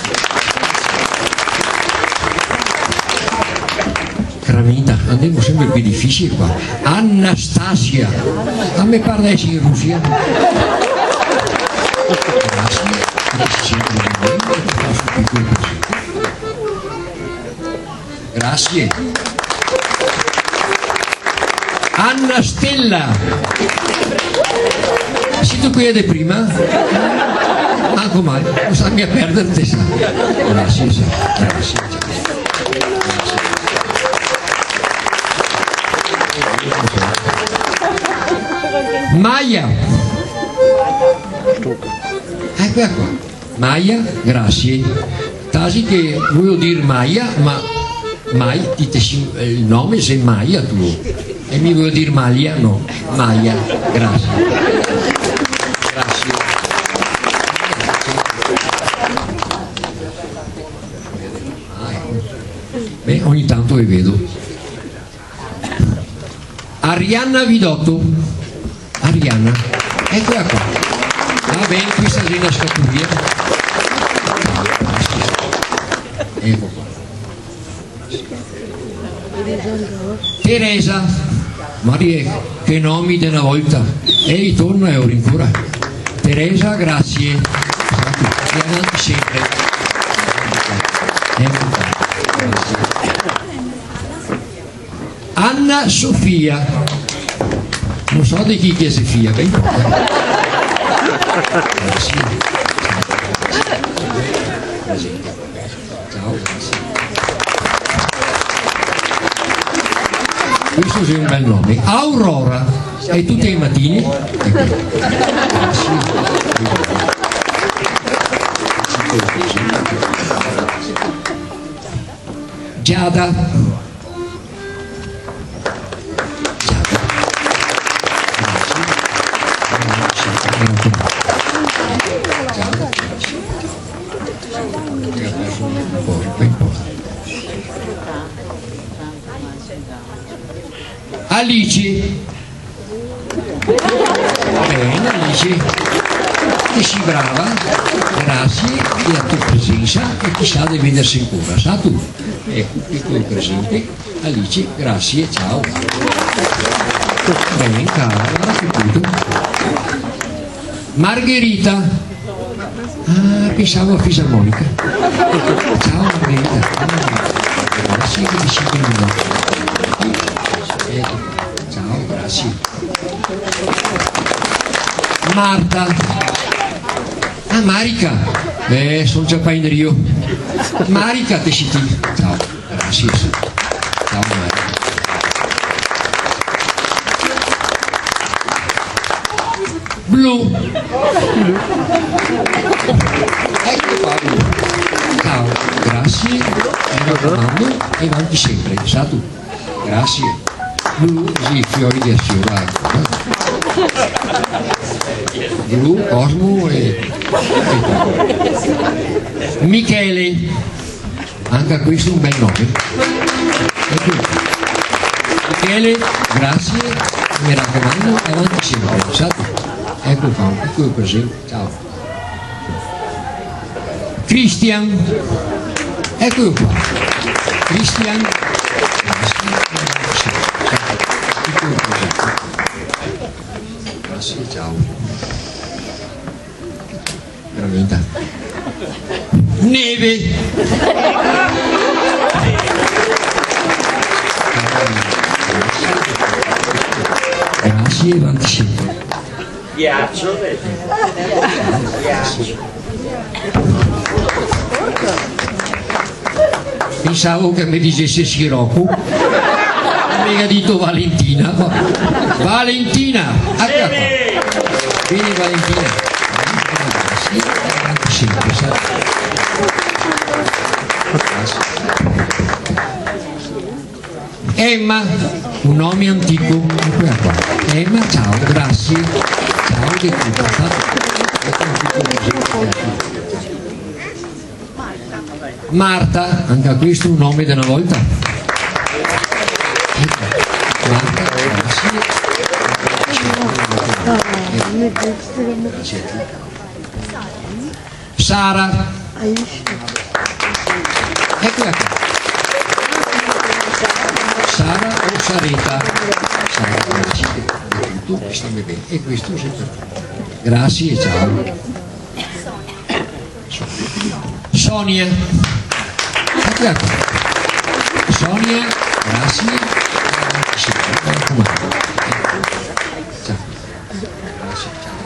Cramita, andiamo sempre più difficile qua. Anastasia, a me parla in Russia. Grazie. Anna Stella, sei tu qui di prima? Anche male, non stammi a perdere te. Grazie. Maya. Eccola qua. Maya, grazie. Quasi che volevo dire Maya, ma Maya, il nome sei Maya tu. E mi volevo dire Maglia? No, Maya, grazie. Grazie. Beh, ogni tanto le vedo. Arianna Vidotto. Arianna, eccola qua. Va bene, questa è la scatolina. Ecco qua. Teresa. Maria, che nomi di una volta. E ritorno e ora ancora. Teresa, grazie. E avanti sempre. Ecco qua. Anna Sofia, non so di chi è Sofia, ben ciao, questo è un bel nome. Aurora, e tutti i mattini Giada. Alice. Bene Alice, che sei brava, grazie della tua presenza e chissà di vedersi ancora, sa tu? Ecco, questo è il presente. Alice, grazie, ciao. Bene, cara, tutto. Margherita. Ah, pensavo a fisarmonica. Ciao Margherita. Grazie che ti sei venuta. Ciao, grazie. Marta. Ah, Marica. Sono già qua in Rio. Marica, te sei tu. Ciao, grazie. Ciao Marica. Blu. Ecco qua Blu. Ciao, grazie. Mi raccomando e avanti sempre, sa tu. Grazie. Blu, sì, fiori di assiora. Blu, Cosmo e Michele. Anche questo è un bel nome. Michele, grazie, mi raccomando, avanti sempre, sa tu. Ecco qua, ecco il presente, ciao. Christian, eccolo qua. Christian, grazie, ciao. Veramente. Neve. Grazie, avanti sempre. Ghiaccio. Pensavo che mi dicesse Scirocco, mi ha detto Valentina. Valentina, eccola qua. Bene Valentina. Sì, avanti sempre, sa. Emma, un nome antico, eccola qua. Emma, ciao, grazie. Ciao, che tutto. Marta, anche questo un nome di una volta. Marta, grazie. Sara. Eccola qua. Sara o Sareta. Sara, grazie. Tu stammi bene. E questo sempre. Grazie, ciao. Sonia. Eccola qua. Sonia, grazie. Sì, mi raccomando. Ciao. Grazie, ciao.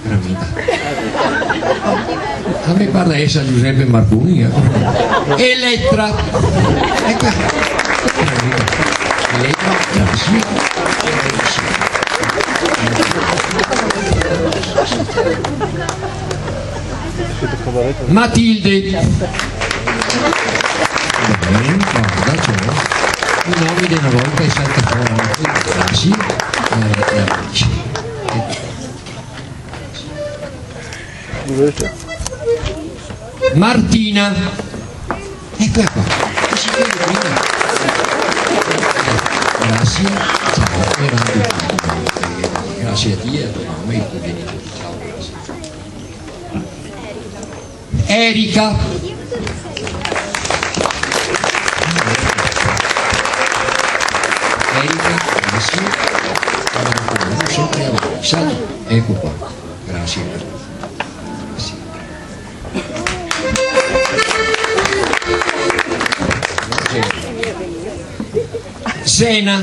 Veramente. A me parla essa Giuseppe Marconi. Elettra. Eccola qua. Matilde. Bene, guarda, c'è i nomi di una volta e salta fuori grazie. Martina, eccola qua. Grazie, ciao, grazie a te e a tua mamma e ai tuoi genitori. Ciao, grazie. Erika. Erika, grazie. Sempre avanti, salve. Ecco qua, grazie. Sena.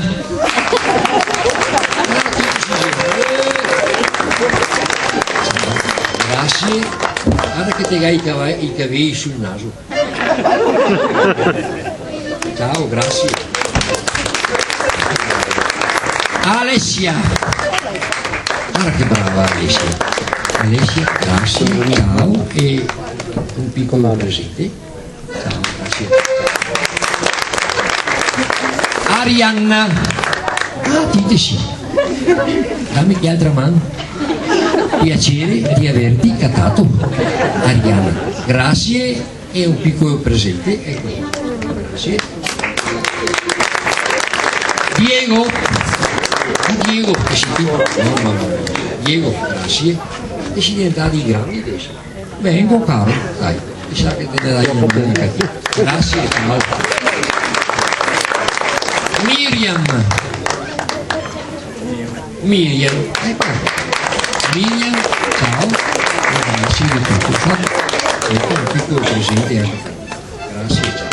Grazie. Guarda che ti hai i capelli sul naso. Ciao, grazie. Alessia. Guarda che brava Alessia. Alessia, grazie, ciao e un piccolo presente. Ciao, grazie. Arianna. Ah, dite sì. Dammi che altra mano. Piacere di averti cattato, Arianna. Grazie e un piccolo presente. Ecco. Grazie. Diego. Diego, che si chiama? No, mamma mia. Diego, grazie. E si diventati grandi adesso. Vengo caro, dai. Mi sa che te ne dai una mano cattiva. Grazie, ciao. Miriam. Miriam, Miriam, ciao, grazie di tutto fatto. Ecco un piccolo presente anche. Grazie, ciao.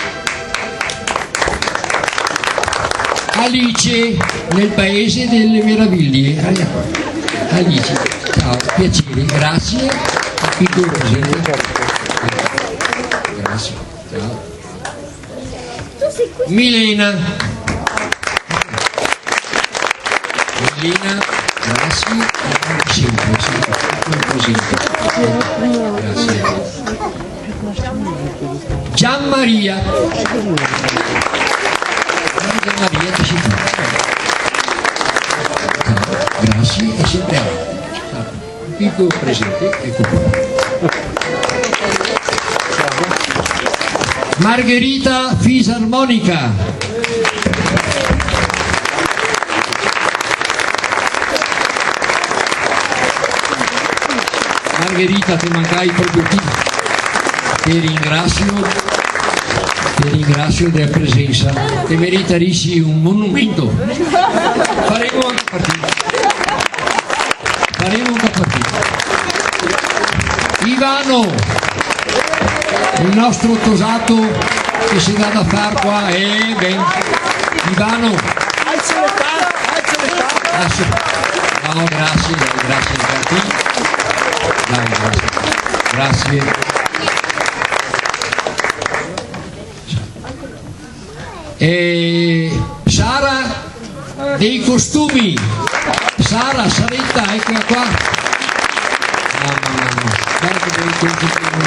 Alice, nel paese delle meraviglie. Alice, ciao, piacere, grazie. Un piccolo presente. Grazie, ciao. Milena. Milena, grazie, sempre, così. Grazie. Gianmaria. Gianmaria, ti si fa. Grazie e sempre avanti. Un piccolo presente, ecco qua. Margherita Fisarmonica. Margherita, ti mancai proprio qui. Ti ringrazio della presenza. Ti meriteresti un monumento. Faremo anche partita. Ivano, il nostro tosato che si dà da far qua. Ben. Ivano. No, grazie a te. Grazie. E Sara dei costumi. Saretta, eccola qua. Mamma. Guarda che bei costumi.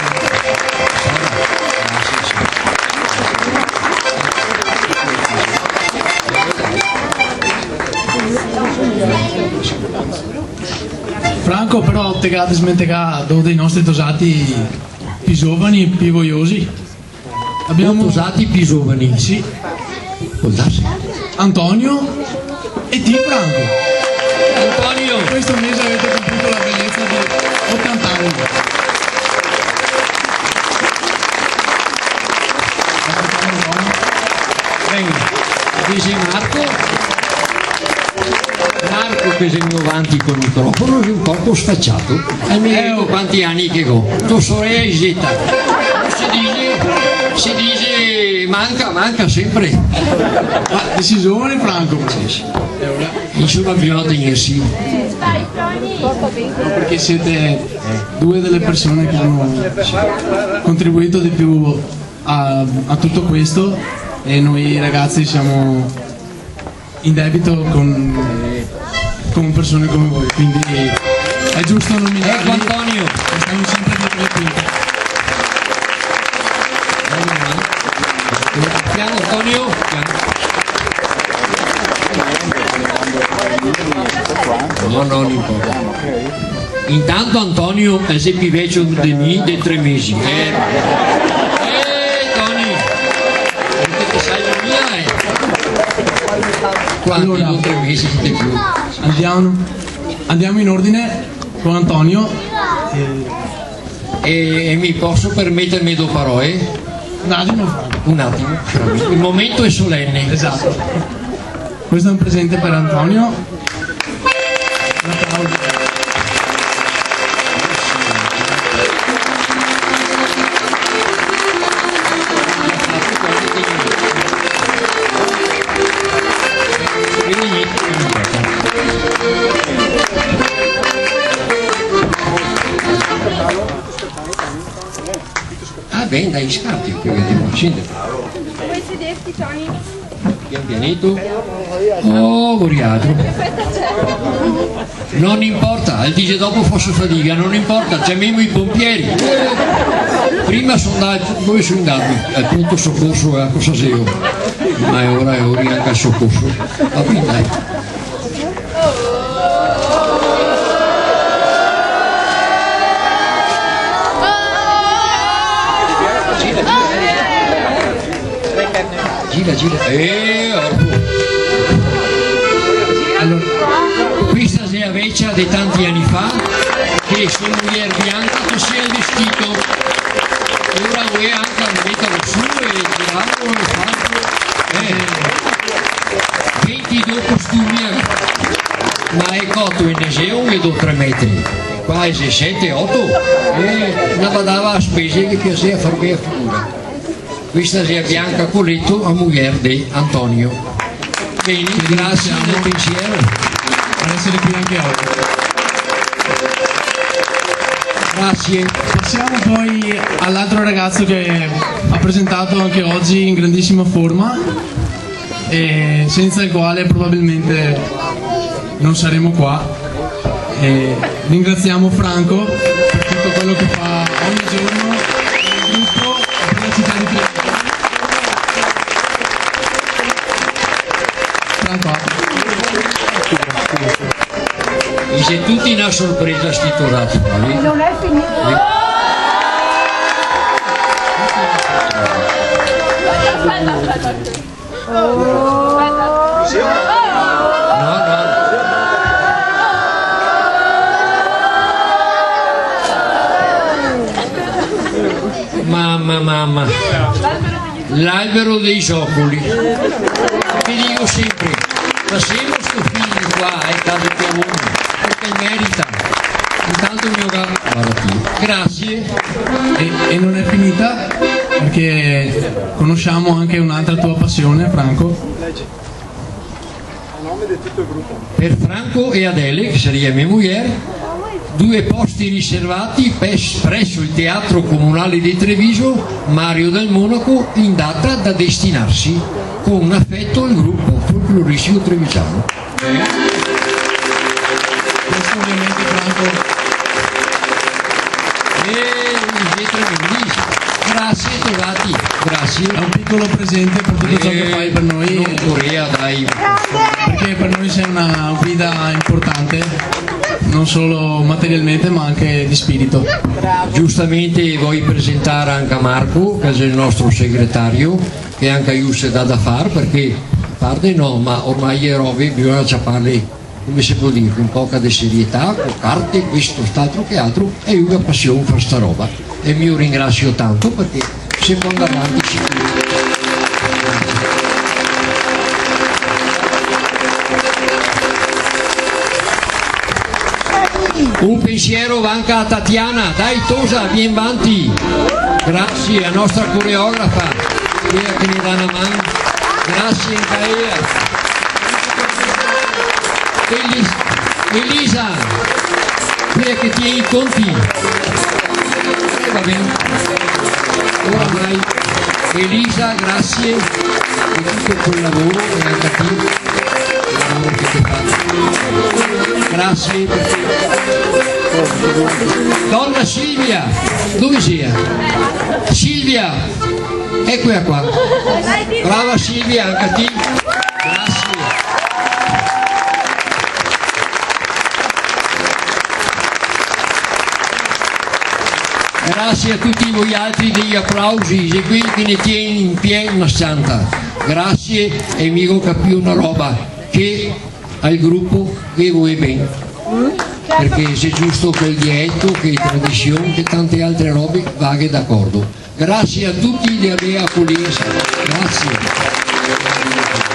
Franco, però te gratis mentega uno dei nostri tosati più giovani, più vogliosi. Abbiamo tosati più giovani? Sì. Antonio e te, Franco. Antonio, questo mese avete compiuto la bellezza di 80 anni. Venga, dice Marco che sei avanti col microfono, è un poco sfacciato. E mi dico quanti anni che ho. Tua sorella Isetta. Si dice manca sempre. Ma sei giovane, Franco? Sì. Insomma bisogna tenersi. Perché siete due delle persone che hanno contribuito di più a tutto questo e noi ragazzi siamo in debito con persone come voi, quindi è giusto nominarli. Ecco Antonio, stiamo sempre dietro le quinte. Piano Antonio, piano. No, non importa. Intanto Antonio è il più vecchio di me di 3 mesi. Tony, perché sai la mia quanti Allora, non 3 mesi di più. Andiamo in ordine con Antonio. E mi posso permettermi due parole? Un attimo. Il momento è solenne. Esatto. Questo è un presente per Antonio. Un applauso. Ah bene, dai scarti, più che devo scendere. Puoi sederti, Tony? Pian pianito. Oh, Goriadro. Non importa, il dice dopo fosse fatica, non importa, chiamiamo i pompieri. Prima sono andati, dove sono andati? Al pronto soccorso a Cosaseo, ma è ora anche al soccorso. Va bene, dai. Gira. Allora, questa è la vecchia di tanti anni fa, che sua moglie bianca tosseva il vestito. E ora vuoi anche metterlo su e tirarlo e farlo. 22 costumi, ma è cotto in neseo e do 3 metri. Qua è 7, 8 e una badava a spese che piaceva far bene a figura. Questa è bianca Coletto, a moglie di Antonio. Bene, grazie del pensiero. Per essere qui anche oggi. Grazie. Passiamo poi all'altro ragazzo che ha presentato anche oggi in grandissima forma e senza il quale probabilmente non saremo qua. Ringraziamo Franco per tutto quello che fa ogni giorno nel gruppo e per la città di Treviso. Mi siete tutti una sorpresa stitorati. Non è finito. Aspetta. Mamma. L'albero dei zoccoli. Vi dico sempre, facciamo sto figlio qua e caso comune, perché merita. Intanto il mio guarda qui. Grazie. E non è finita perché conosciamo anche un'altra tua passione, Franco. Per Franco e Adele, che sarebbe mia moglie, 2 posti riservati presso il Teatro Comunale di Treviso, Mario del Monaco, in data da destinarsi con un affetto al gruppo folcloristico trevigiano. Questo ovviamente Franco. Grazie, trovati, grazie. È un piccolo presente per tutto ciò che fai per noi. Corea, dai. Perché per noi sei una guida importante, non solo materialmente ma anche di spirito. Giustamente vuoi presentare anche Marco, che è il nostro segretario, che anche aiuta da fare, perché parte no, ma ormai è robe, bisogna ciapparle, come si può dire, un po' di serietà, con carte, questo, st'altro che altro, e io ho passione per sta roba. E mi ringrazio tanto perché si può andare avanti sicuro. Un pensiero va anche a Tatiana, dai Tosa, vieni avanti. Grazie a nostra coreografa, quella che mi dà una mano. Grazie Gaia. Elisa, quella che tiene i conti. Va bene. Ora vai. Elisa, grazie di tutto quel lavoro e anche a te il lavoro che ti fate. Grazie. Donna Silvia, dove sia? Silvia, Eccola qua. Brava Silvia, anche a te. Grazie. Grazie a tutti voi altri degli applausi, e qui che ne tieni in piedi una santa. Grazie e mi capì una roba che al gruppo che vuoi bene. Perché se è giusto che il dietto, che la tradizione, che tante altre robe vaghe d'accordo. Grazie a tutti di aver accoglienza. Grazie.